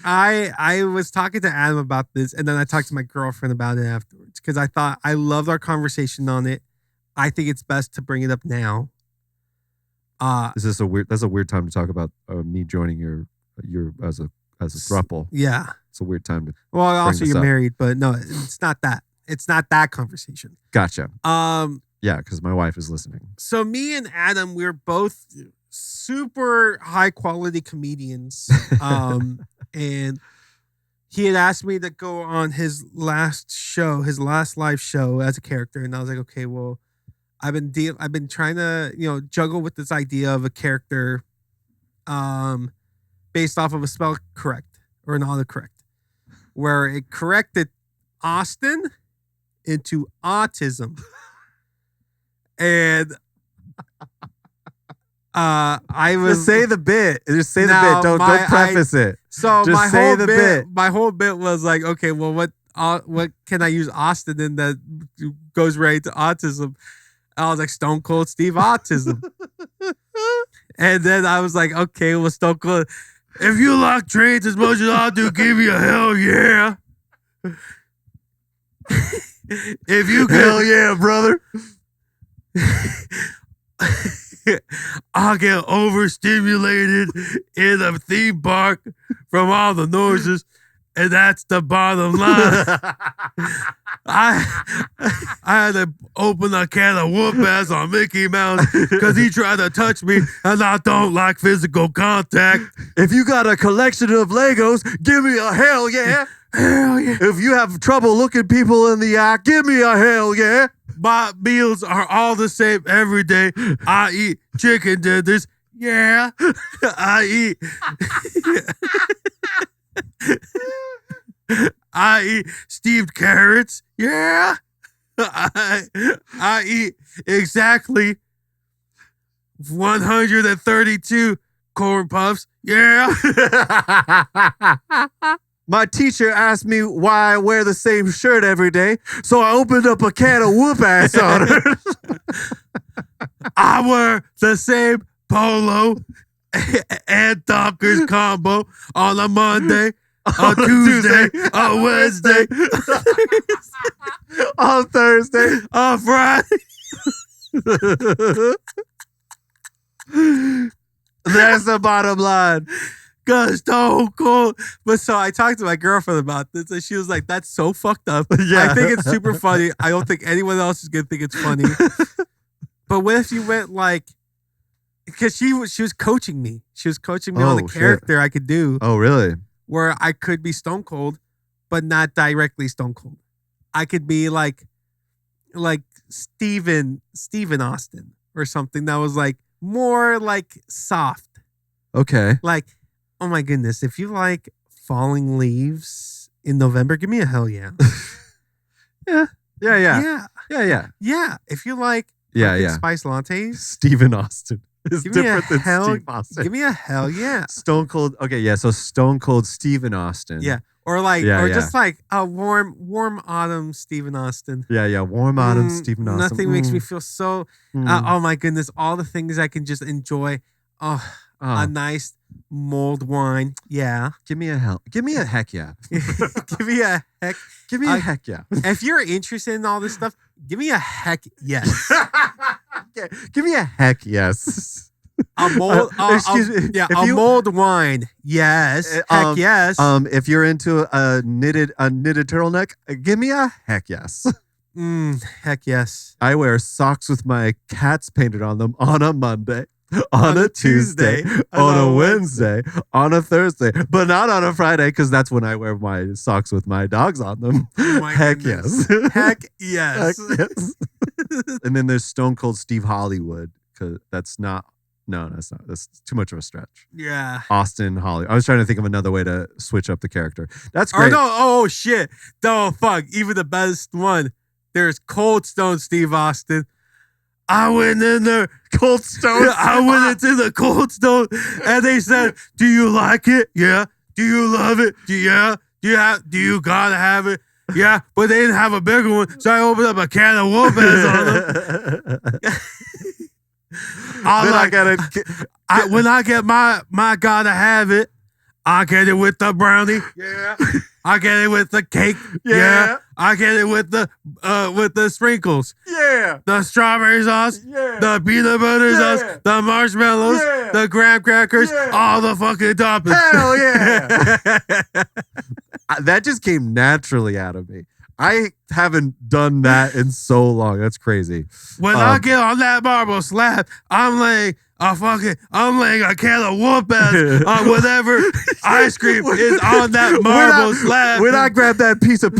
I was talking to Adam about this, and then I talked to my girlfriend about it afterwards because I thought I loved our conversation on it. I think it's best to bring it up now. Is this that's a weird time to talk about me joining your as a throuple. Yeah. It's a weird time to. Well, also this you're up. married, but no, it's not that. It's not that conversation. Gotcha. Yeah, because my wife is listening. So me and Adam, we're both super high quality comedians. And he had asked me to go on his last live show as a character, and I was like, okay, well, I've been trying to juggle with this idea of a character, based off of a spell correct or an autocorrect, where it corrected Austin into autism, and I was Just say the bit. Just say the Now, bit. Don't preface it. So Just my say whole the bit, bit. my whole bit was like, okay, well, what can I use Austin in that goes right to autism? I was like, Stone Cold Steve Autism. And then I was like, okay, well, Stone Cold, if you like trains as much as I do, give me a hell yeah. If you Hell yeah, brother. I get overstimulated in a theme park from all the noises, and that's the bottom line. I had to open a can of whoop ass on Mickey Mouse because he tried to touch me, and I don't like physical contact. If you got a collection of Legos, give me a hell yeah. Hell yeah. If you have trouble looking people in the eye, give me a hell yeah. My meals are all the same every day. I eat chicken tenders. Yeah. I eat steamed carrots. Yeah. I eat exactly 132 corn puffs. Yeah. My teacher asked me why I wear the same shirt every day, so I opened up a can of whoop ass on her. I wear the same polo and Dockers combo on a Monday, a Tuesday, a Wednesday, On Thursday. a Friday. That's the bottom line. Cause Stone Cold. But so I talked to my girlfriend about this, and she was like, "That's so fucked up." Yeah. I think it's super funny. I don't think anyone else is gonna think it's funny. But what if you went like, because she was coaching me. She was coaching me on the Oh, shit. character I could do, Oh, really? where I could be Stone Cold, but not directly Stone Cold. I could be like Steven Austin or something that was like more like soft. Okay. Like, oh my goodness, if you like falling leaves in November, give me a hell yeah. Yeah. Yeah. Yeah. If you like Yeah, pumpkin yeah. spice lattes, Stephen Austin is give me a different than hell. Steve Austin. Give me a hell yeah. Stone Cold. Okay, yeah. So Stone Cold Stephen Austin. Yeah. Or like, Yeah, or yeah. just like a warm autumn Stephen Austin. Yeah. Warm autumn Stephen Austin. Nothing makes me feel so. Oh my goodness! All the things I can just enjoy. Oh, a nice mulled wine. Yeah. Give me a hell. Give me a heck yeah. Give me a heck. Give me a heck yeah. If you're interested in all this stuff, give me a heck yes. Yeah, give me a heck yes. A mold, Excuse me. yeah, If a you- mold wine. Yes, heck yes. If you're into a knitted turtleneck, give me a heck yes. Heck yes. I wear socks with my cats painted on them on a Monday, on a Tuesday, on a Wednesday, on a Thursday, but not on a Friday because that's when I wear my socks with my dogs on them. Oh my Heck goodness. yes. Heck yes. Heck yes. And then there's Stone Cold Steve Hollywood because that's not. No, that's not. That's too much of a stretch. Yeah. Austin Hollywood. I was trying to think of another way to switch up the character. That's Or great. no, oh shit. No, fuck. Even the best one. There's Cold Stone Steve Austin. I went in there. Cold Stone. I went into the Cold Stone and they said, "Do you like it? Yeah. Do you love it? Yeah. Do you gotta have it? Yeah." But they didn't have a bigger one, so I opened up a can of whoop-ass on them. Then I gotta. When I get my gotta have it, I get it with the brownie. Yeah. I get it with the cake. Yeah. I get it with the sprinkles. Yeah. The strawberry sauce. Yeah. The peanut butter Yeah. sauce. The marshmallows. Yeah. The graham crackers. Yeah. All the fucking toppings. Hell yeah. That just came naturally out of me. I haven't done that in so long. That's crazy. When I get on that marble slab, I'm laying a can of whoop ass on whatever ice cream is on that marble slab. When I grab that piece of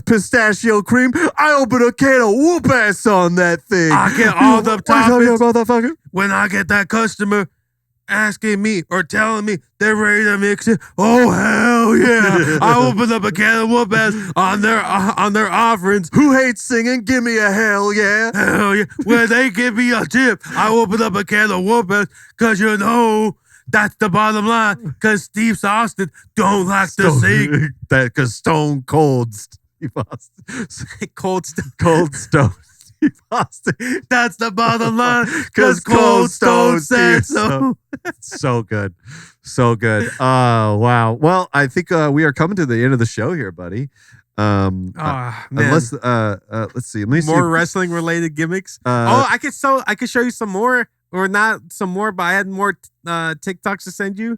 pistachio cream, I open a can of whoop ass on that thing. I get all the toppings. Motherfucker. When I get that customer asking me or telling me they're ready to mix it, oh hell yeah! I open up a can of whoop ass on their offerings. Who hates singing? Give me a hell yeah. Hell yeah! When they give me a tip, I open up a can of whoop ass because you know that's the bottom line. Because Steve Austin don't like to sing. That because Stone Cold Steve Austin. Cold Stone. Cold Stone Steve Austin. That's the bottom line. Because Because Cold Stone said so. So good. So good. Oh, wow. Well, I think we are coming to the end of the show here, buddy. Man. Unless let's see. Let me see. More wrestling related gimmicks. I could show you some more, or not some more, but I had more TikToks to send you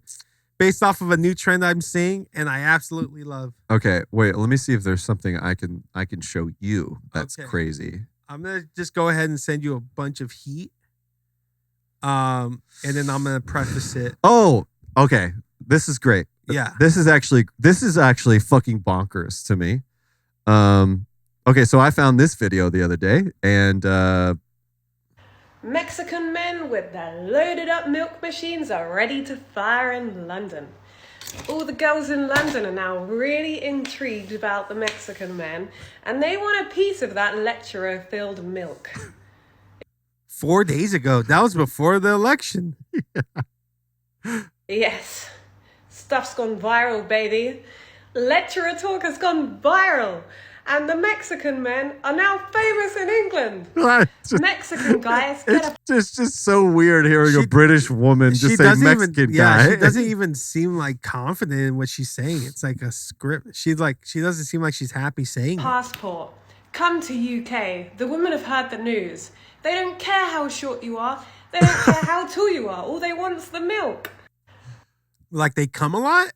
based off of a new trend I'm seeing, and I absolutely love. Okay, wait. Let me see if there's something I can show you that's Okay. crazy. I'm gonna just go ahead and send you a bunch of heat. And then I'm gonna preface it. Oh, okay. This is great. Yeah. This is actually fucking bonkers to me. Okay, so I found this video the other day, and Mexican men with their loaded up milk machines are ready to fire in London. All the girls in London are now really intrigued about the Mexican men, and they want a piece of that lecturer-filled milk. 4 days ago. That was before the election. Yes, stuff's gone viral, baby. Lecturer talk has gone viral, and the Mexican men are now famous in England. Mexican guys get it's just so weird hearing She- a British woman just say doesn't Mexican even, yeah, guy. she doesn't even seem like confident in what she's saying. It's like a script. She doesn't seem like she's happy saying it. passport. Come to UK. The women have heard the news. They don't care how short you are. They don't care how tall you are. All they want is the milk. Like they come a lot.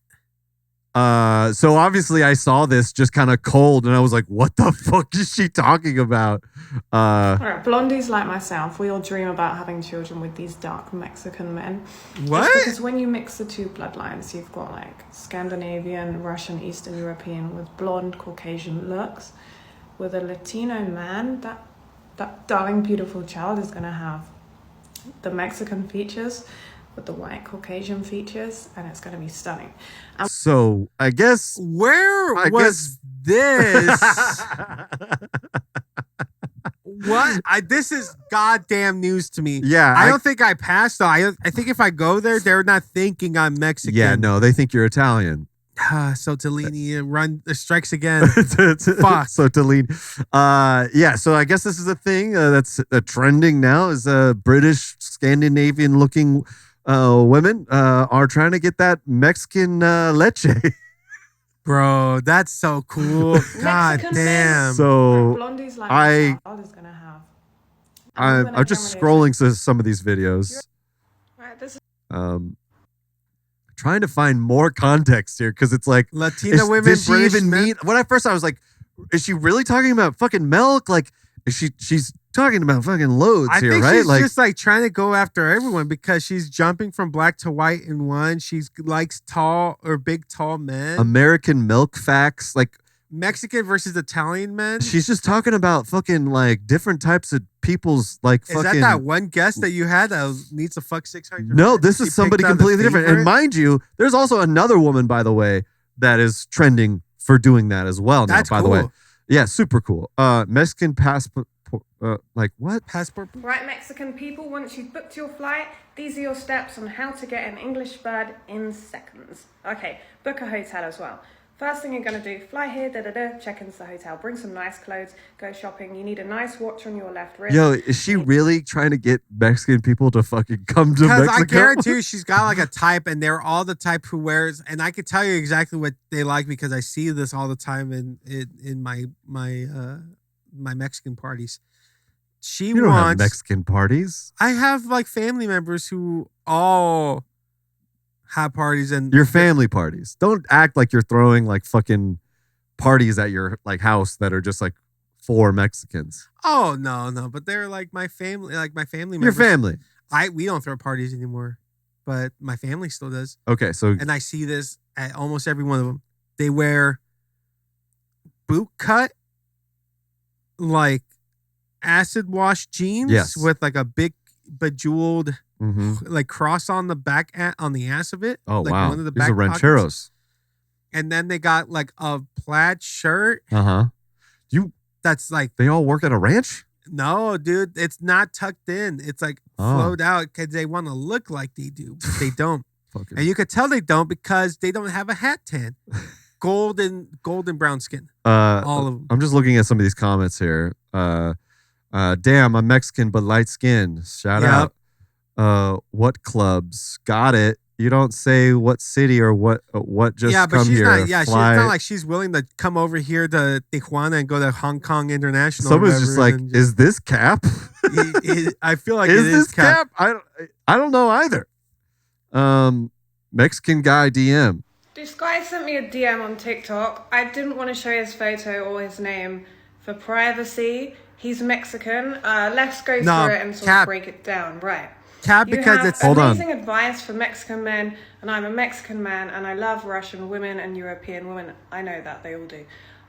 So obviously I saw this just kind of cold, and I was like, "What the fuck is she talking about?" Alright, blondies like myself, we all dream about having children with these dark Mexican men. What? It's because when you mix the two bloodlines, you've got like Scandinavian, Russian, Eastern European with blonde Caucasian looks. With a Latino man, that darling beautiful child is gonna have the Mexican features with the white Caucasian features, and it's gonna be stunning. So I guess Where I was this? What? This is goddamn news to me. Yeah, I don't think I passed though. I think if I go there, they're not thinking I'm Mexican. yeah, no, they think you're Italian. So Tellini strikes again. Fuck. So to lead, yeah. So I guess this is a thing that's trending now. Is British Scandinavian looking women are trying to get that Mexican leche. Bro, that's so cool. God Mexican damn. men. So Blondies like I- myself, is gonna have. I'm just scrolling to some of these videos. Right, This is Trying to find more context here because it's like Latina women, did she British even men. mean? When I first I was like, is she really talking about fucking milk? Like, is she's talking about fucking loads I here, think right? she's Like, just like trying to go after everyone because she's jumping from black to white in one. She likes tall or big, tall men. American milk facts. Like, Mexican versus Italian men. she's just talking about fucking like different types of people's like Is fucking. that one guest that you had that needs to fuck 600? No, men? this She is somebody picked out the completely different. And favorite? mind you, there's also another woman, by the way, that is trending for doing that as well. Now, That's by cool. the way, yeah, super cool. Mexican passport. Like what? Passport. right, Mexican people. Once you've booked your flight, these are your steps on how to get an English bird in seconds. Okay, book a hotel as well. First thing you're going to do, fly here, check into the hotel, bring some nice clothes, go shopping. You need a nice watch on your left wrist. Yo, is she really trying to get Mexican people to fucking come to Because Mexico? I guarantee you she's got like a type and they're all the type who wears, and I could tell you exactly what they like because I see this all the time in my Mexican parties. She You don't have wants, Mexican parties. I have like family members who all have parties and Your family parties. Don't act like you're throwing like fucking parties at your like house that are just like for Mexicans. Oh no, but they're like my family, Your members. family. We don't throw parties anymore, but my family still does. Okay, so And I see this at almost every one of them. They wear boot cut, like acid wash jeans Yes. with like a big bejeweled mhm. like cross on the back on the ass of it. Oh like wow. One of the These are back pockets. rancheros. And then they got like a plaid shirt Uh-huh. that's like, They all work at a ranch? no, dude, it's not tucked in. It's like Oh. flowed out because they want to look like they do, but they don't. Fucking And you could tell they don't because they don't have a hat tan. Golden brown skin. all All of them. I'm just looking at some of these comments here. Damn, I'm Mexican but light skinned. Shout Yep. out. What clubs? Got it. You don't say what city or what just Yeah, but come she's here. not. Yeah, she's fly. not like she's willing to come over here to Tijuana and go to Hong Kong International. or Someone's just whatever, like, and is this Cap? I feel like is it this is Cap. I don't know either. Mexican guy DM. This guy sent me a DM on TikTok. I didn't want to show his photo or his name for privacy. He's Mexican. Let's go No, through it and sort Cap. of break it down. Right. Cap You because have it's Hold on. amazing advice for Mexican men, and I'm a Mexican man, and I love Russian women and European women. I know that, they all do.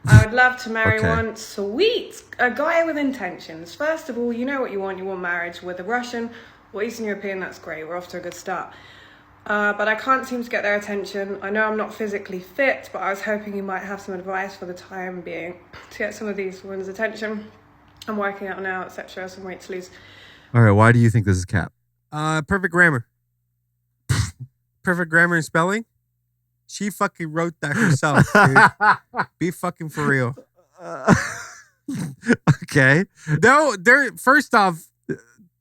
I would love to marry Okay. one sweet, a guy with intentions. First of all, you know what you want marriage with a Russian or Eastern European. That's great, we're off to a good start. But I can't seem to get their attention. I know I'm not physically fit, but I was hoping you might have some advice for the time being to get some of these women's attention. I'm working out now, etc. Some weight to lose. All right, why do you think this is Cap? perfect grammar. Perfect grammar and spelling. She fucking wrote that herself, dude. Be fucking for real. Okay. No, they're first off,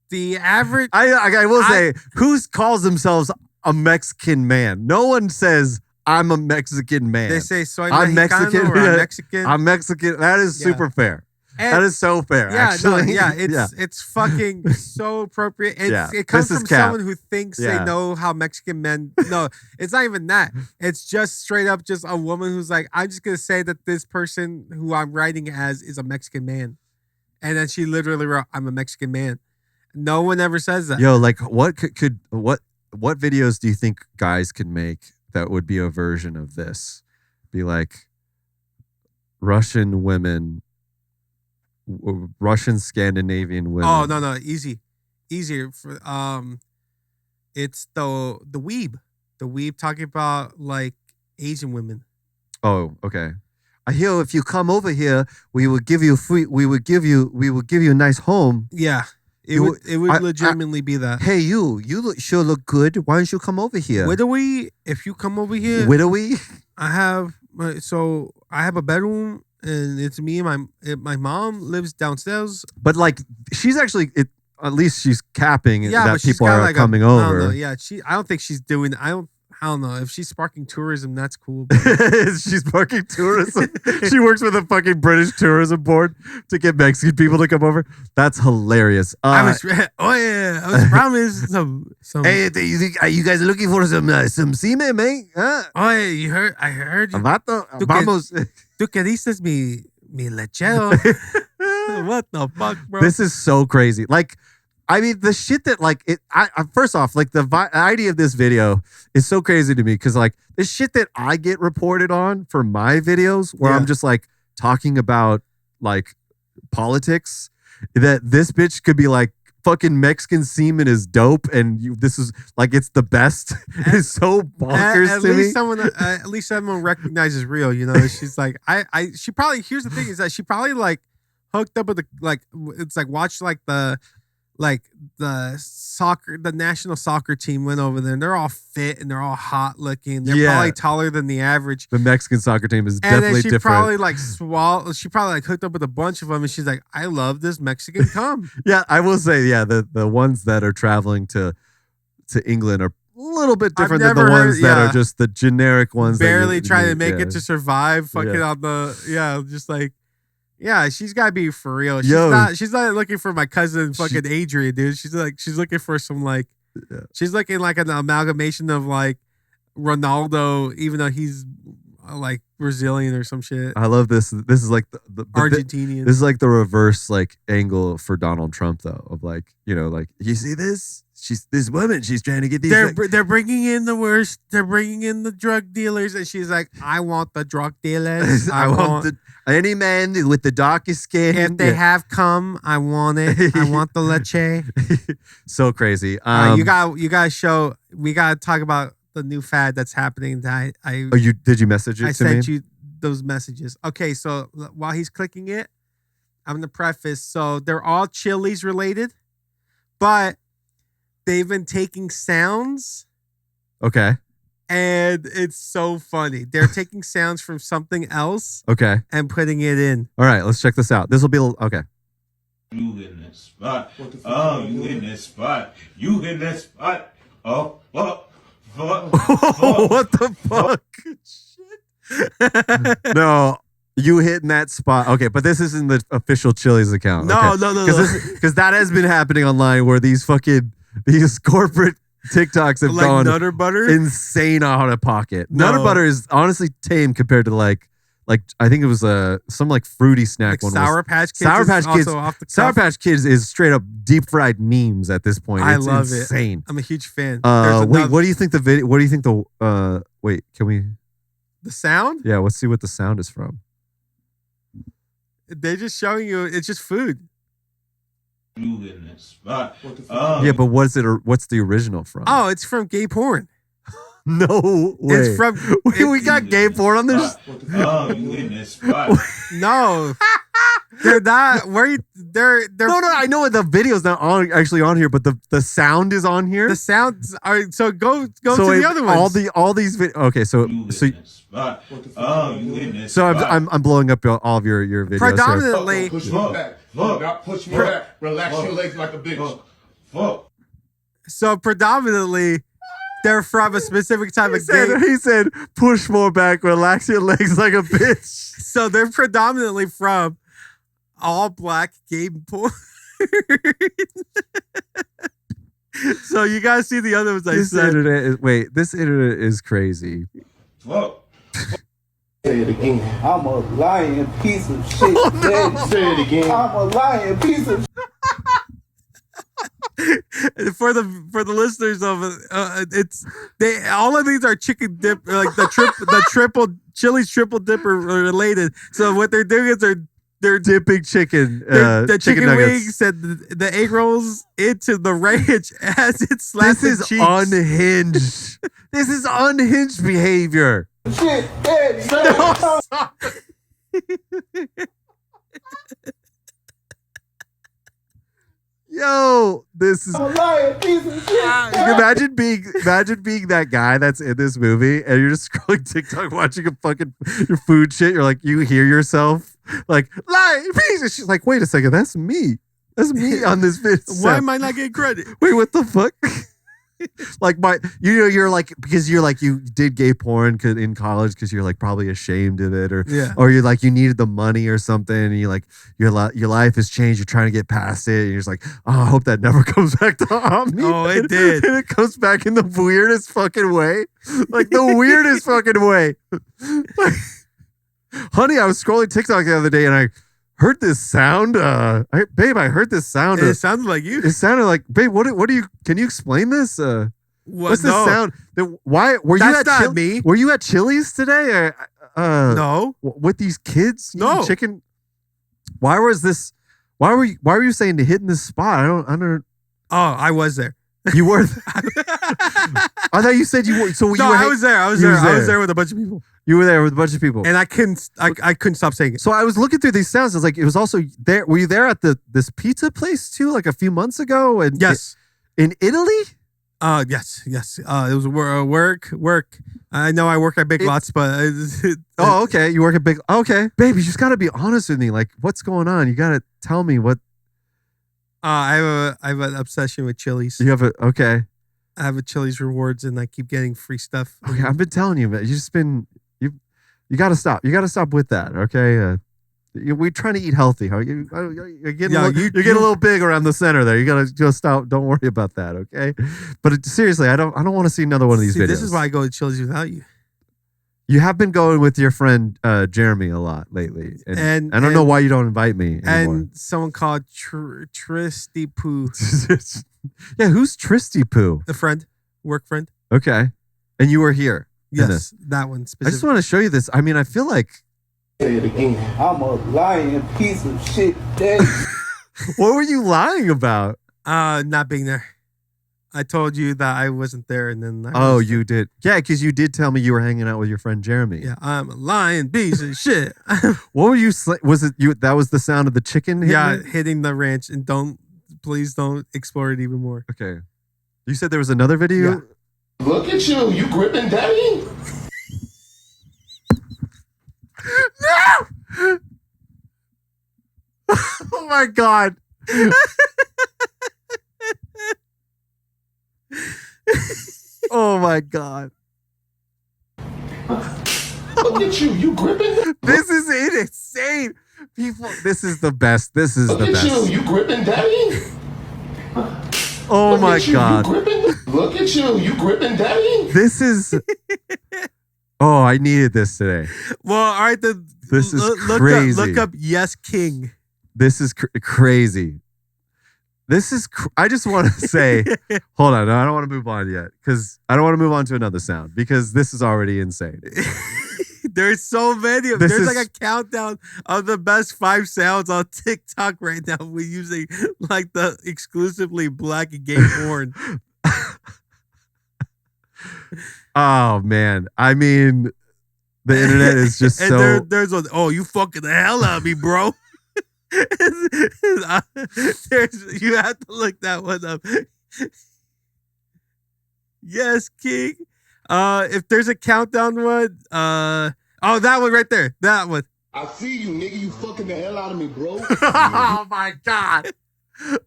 the average. I will say, who calls themselves a Mexican man? No one says, I'm a Mexican man. They say soy I'm Mexicano Mexican, or I'm yeah. Mexican. I'm Mexican. That is Yeah. super fair. And- That is so fair, actually. It's fucking so appropriate. It comes This is from Cap. someone who thinks Yeah. they know how Mexican men. No, it's not even that. It's just straight up just a woman who's like, I'm just gonna say that this person who I'm writing as is a Mexican man, and then she literally wrote, "I'm a Mexican man." No one ever says that. Yo, like what what videos do you think guys could make that would be a version of this? Be like Russian women, Russian Scandinavian women. Oh no, easier for it's the weeb, talking about like Asian women. Oh, okay. I hear if you come over here, we will give you free. We will give you a nice home. Yeah, it You- would I- legitimately be that. Hey, you sure look good. Why don't you come over here? Widowy, if you come over here, Widowy? I have a bedroom and it's me and my mom lives downstairs. But like, she's actually at least she's capping Yeah, that but she's people got are like coming I don't know, over. yeah, I don't think she's doing. I don't I don't know. If she's sparking tourism, that's cool. She's sparking tourism. She works with a fucking British tourism board to get Mexican people to come over. That's hilarious. I was promised some. Hey, are you guys looking for some semen, mate? Huh? Oh, yeah, I heard you. Vato, Tú vamos. Tú que dices mi lechero. What the fuck, bro? This is so crazy. Like, I mean, the shit that like it. First off, like the idea of this video is so crazy to me because like the shit that I get reported on for my videos, where I'm just like talking about like politics, that this bitch could be like fucking Mexican semen is dope, and this is like it's the best. It's so bonkers at to least me. at least someone recognizes real. You know, she's like she probably. Here's the thing: is that she probably like hooked up with the like. It's like watched like the national soccer team went over there and they're all fit and they're all hot looking. They're probably taller than the average. The Mexican soccer team is And definitely then she different. probably like she probably like hooked up with a bunch of them and she's like, I love this Mexican cum. Yeah, I will say, the ones that are traveling to England are a little bit different than the ones that are just the generic ones. Barely trying to make it to survive. Fucking on the just like. Yeah, she's gotta be for real. She's not looking for my cousin fucking Adrian, dude. She's looking for some like she's looking like an amalgamation of like Ronaldo, even though he's like Brazilian or some shit. I love this. This is like the Argentinian. This is like the reverse like angle for Donald Trump though, of like, you know, like you see this? She's this woman. She's trying to get these. They're bringing in the worst. They're bringing in the drug dealers, and she's like, "I want the drug dealers. I want any man with the darkest skin. If they have cum, I want it. I want the leche." So crazy. You got show. We got to talk about the new fad that's happening. That did you message it to me? I sent you those messages. Okay, so while he's clicking it, I'm gonna preface. So they're all Chili's related, but they've been taking sounds. Okay. And it's so funny. They're taking sounds from something else. Okay. And putting it in. All right, let's check this out. This will be okay. You in that spot. Oh, you in that spot. You in that spot. Oh, fuck. What the fuck? Shit. No. You hitting that spot. Okay, but this isn't the official Chili's account. No. Because that has been happening online where these corporate TikToks have like gone Nutter Butter? insane out of pocket. No. Nutter Butter is honestly tame compared to like I think it was some like fruity snack like one. Sour Patch Kids. Sour Patch Kids. Off the Sour Patch Kids is straight up deep fried memes at this point. I It's love insane. it. I'm a huge fan. Wait, what do you think the video? What do you think the? Wait, can we? The sound? Yeah, let's see what the sound is from. They're just showing you. It's just food. You in that spot. Yeah, but what's the original from? Oh, it's from gay porn. No way. It's from. we got gay porn on this. Oh, you in that spot. No, they're not. They're. No. I know the video's not actually on here, but the sound is on here. The sounds are. So go so to the other ones. All these videos. Okay, so Oh, you in that so spot. I'm blowing up all of your videos. Predominantly. Push me back. Not push me back. Relax your legs like a bitch. Fuck. So predominantly, they're from a specific type of gay. He said, "Push more back, relax your legs like a bitch." So they're predominantly from all black gay porn. So you guys see the other ones I said. This internet is crazy. Fuck. Say it again. I'm a lying piece of shit. Say it again. I'm a lying piece of For the listeners of it's all of these are chicken dip like the triple Chili's triple dipper related. So what they're doing is they're dipping chicken, the chicken nuggets. wings and the egg rolls into the ranch as it slaps. This is unhinged. This is unhinged behavior. shit. Daddy. No, Yo, this is. I'm a lying piece of shit. Imagine being that guy that's in this movie, and you're just scrolling TikTok, watching a fucking your food shit. You're like, you hear yourself like lying piece. And she's like, wait a second, that's me. That's me on this video. Why am I not getting credit? Wait, what the fuck? Like you're like, because you're like, you did gay porn in college because you're like probably ashamed of it, or you're like, you needed the money or something, and you like your life has changed. You're trying to get past it, and you're just like, oh, I hope that never comes back to haunt me. Oh, it did. And it comes back in the weirdest fucking way, like the weirdest fucking way. Like, honey, I was scrolling TikTok the other day, and I heard this sound. Babe, I heard this sound. It sounded like you. It sounded like, babe, what do you, can you explain this? What's this sound? Why were you That's not me. Were you at Chili's today? No. With these kids? No. Chicken. Why were you saying to hit in this spot? I don't. Oh, I was there. You were. I thought you said you were. So no, I was there. I was there with a bunch of people. You were there with a bunch of people, and I couldn't stop saying it. So I was looking through these sounds. I was like, it was also there. Were you there at this pizza place too, like a few months ago? And yes, in Italy. Yes. It was work. I know I work at Big Lots, but oh, okay. You work at Big. Okay, babe, you just got to be honest with me. Like, what's going on? You got to tell me what. I have an obsession with Chili's. You have okay. I have a Chili's rewards, and I keep getting free stuff. Okay, I've been telling you, man. You just been you got to stop. You got to stop with that. Okay. We're trying to eat healthy. You're getting a little big around the center there. You got to just stop. Don't worry about that. Okay. But seriously, I don't want to see another one of these videos. This is why I go to Chili's without you. You have been going with your friend Jeremy a lot lately, and I don't know why you don't invite me anymore. And someone called Tristy Poo. Yeah, who's Tristy Poo? A friend, work friend. Okay, and you were here. Yes, that one. I just want to show you this. I mean, I feel like. Say it again. I'm a lying piece of shit, Daddy. What were you lying about? Not being there. I told you that I wasn't there, and then you did. Yeah, because you did tell me you were hanging out with your friend Jeremy. Yeah, I'm a lying piece of shit. What were you? Was it you? That was the sound of the chicken. Hitting the ranch, and please don't explore it even more. Okay. You said there was another video. Yeah. Look at you gripping Daddy. No! Oh my God. Oh my God. Look at you gripping. This is insane. People, this is the best. This is the best. Look at you gripping Daddy. Oh my God. Look at you gripping Daddy. This is. Oh, I needed this today. Well, all right. This is crazy. Look up Yes King. This is crazy. This is. I just want to say, hold on. No, I don't want to move on yet because I don't want to move on to another sound because this is already insane. There's so many. There's like a countdown of the best 5 sounds on TikTok right now. We're using like the exclusively black and gay porn. Oh man, I mean, the internet is just and so. There's one. Oh, you fucking the hell out of me, bro. You have to look that one up. Yes, King. If there's a countdown one, that one right there. That one. I see you, nigga. You fucking the hell out of me, bro. Oh my God.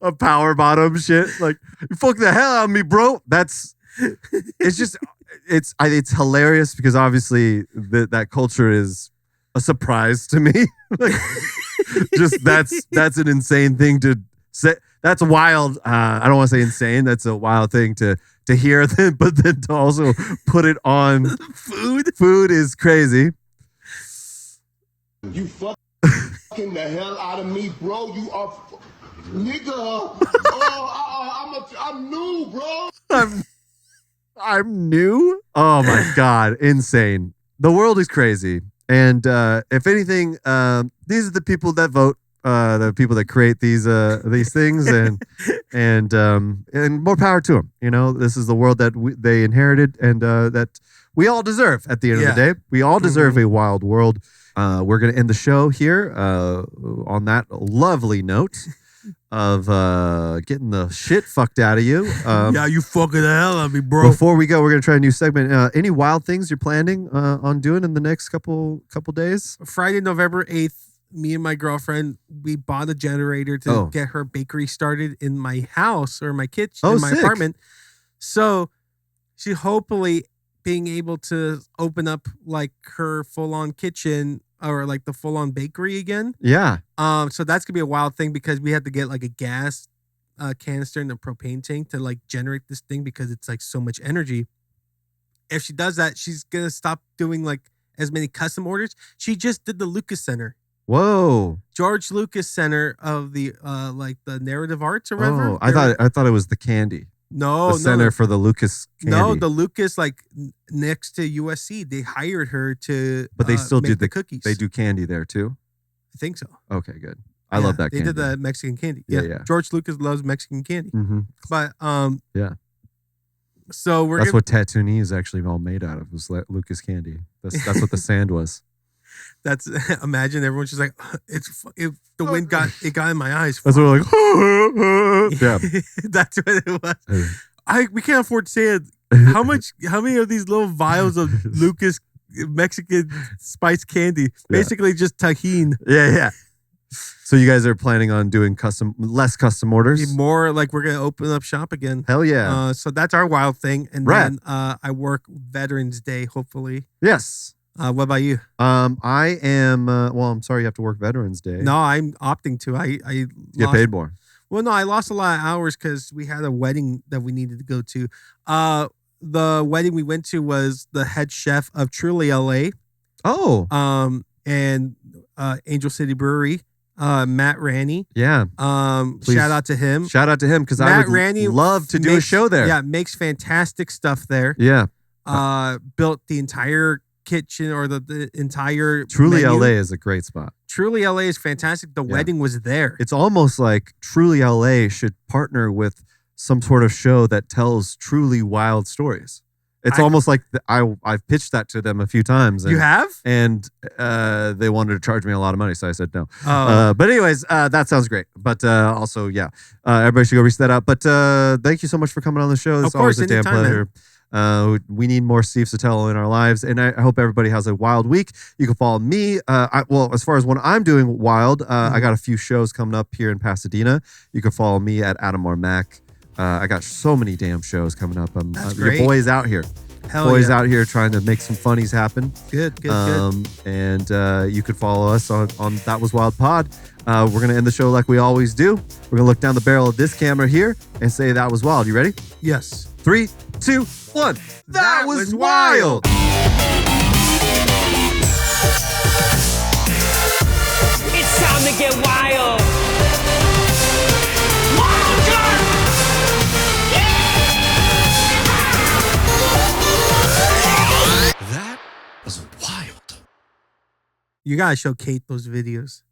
A power bottom shit. Like, you fuck the hell out of me, bro. It's just, it's hilarious because obviously that culture is a surprise to me. Like, just that's an insane thing to say. That's wild. I don't want to say insane. That's a wild thing to hear, but then to also put it on food. Food is crazy. You fucking the hell out of me, bro. You are, nigga. Oh, I'm new, bro. I'm new. Oh my God, insane. The world is crazy, and if anything, these are the people that vote. The people that create these things, and more power to them. You know, this is the world that they inherited, and that we all deserve. At the end of the day, we all deserve a wild world. We're gonna end the show here on that lovely note of getting the shit fucked out of you. Yeah, you fucking the hell out of me, bro. Before we go, we're gonna try a new segment. Any wild things you're planning on doing in the next couple days? Friday, November 8th. Me and my girlfriend, we bought a generator to get her bakery started in my house or my kitchen, in my apartment. So she hopefully being able to open up like her full-on kitchen or like the full-on bakery again. Yeah. So that's gonna be a wild thing because we have to get like a gas canister and a propane tank to like generate this thing because it's like so much energy. If she does that, she's gonna stop doing like as many custom orders. She just did the Lucas Center. Whoa. George Lucas Center of the like the narrative arts or whatever. Oh, I thought it was the candy. No, The center for the Lucas candy. No, the Lucas like next to USC. They hired her to But they still make do the cookies. They do candy there too? I think so. Okay, good. I love that they candy. did the Mexican candy. Yeah, Yeah, yeah. George Lucas loves Mexican candy. Mm-hmm. But Yeah. So we're That's gonna, what Tatooine is actually all made out of, was Lucas candy. That's what the sand was. that's imagine everyone's just like if the wind got in my eyes. That's what we're like, yeah. That's what it was. We can't afford sand. How many of these little vials of Lucas Mexican spice candy? Basically just tahini. Yeah. So you guys are planning on doing less custom orders? More like we're gonna open up shop again. Hell yeah. So that's our wild thing. And Right. then I work Veterans Day, hopefully. Yes. What about you? I am I'm sorry you have to work Veterans Day. No, I'm opting to. I Get paid more. Well, no, I lost a lot of hours because we had a wedding that we needed to go to. The wedding we went to was the head chef of Truly LA. Oh. And Angel City Brewery. Matt Raney. Yeah. Shout out to him. Shout out to him because I would love to do a show there. Yeah, makes fantastic stuff there. Yeah. Built the entire kitchen or the entire Truly menu. LA is a great spot. Truly LA is fantastic. The wedding was there. It's almost like Truly LA should partner with some sort of show that tells truly wild stories. It's almost like I've pitched that to them a few times. You have? And they wanted to charge me a lot of money, so I said no. But anyways, that sounds great. But also, yeah, everybody should go reach that out. But thank you so much for coming on the show. It's always a damn pleasure. We need more Steve Sotelo in our lives, and I hope everybody has a wild week. You can follow me. As far as when I'm doing wild, I got a few shows coming up here in Pasadena. You can follow me at Adam or Mac. I got so many damn shows coming up. Your boy's out here. Boy's out here trying to make some funnies happen. Good. And you could follow us on That Was Wild Pod. We're going to end the show like we always do. We're going to look down the barrel of this camera here and say that was wild. You ready? Yes. 3, 2, 1. That was wild. It's time to get wild. You gotta show Kate those videos.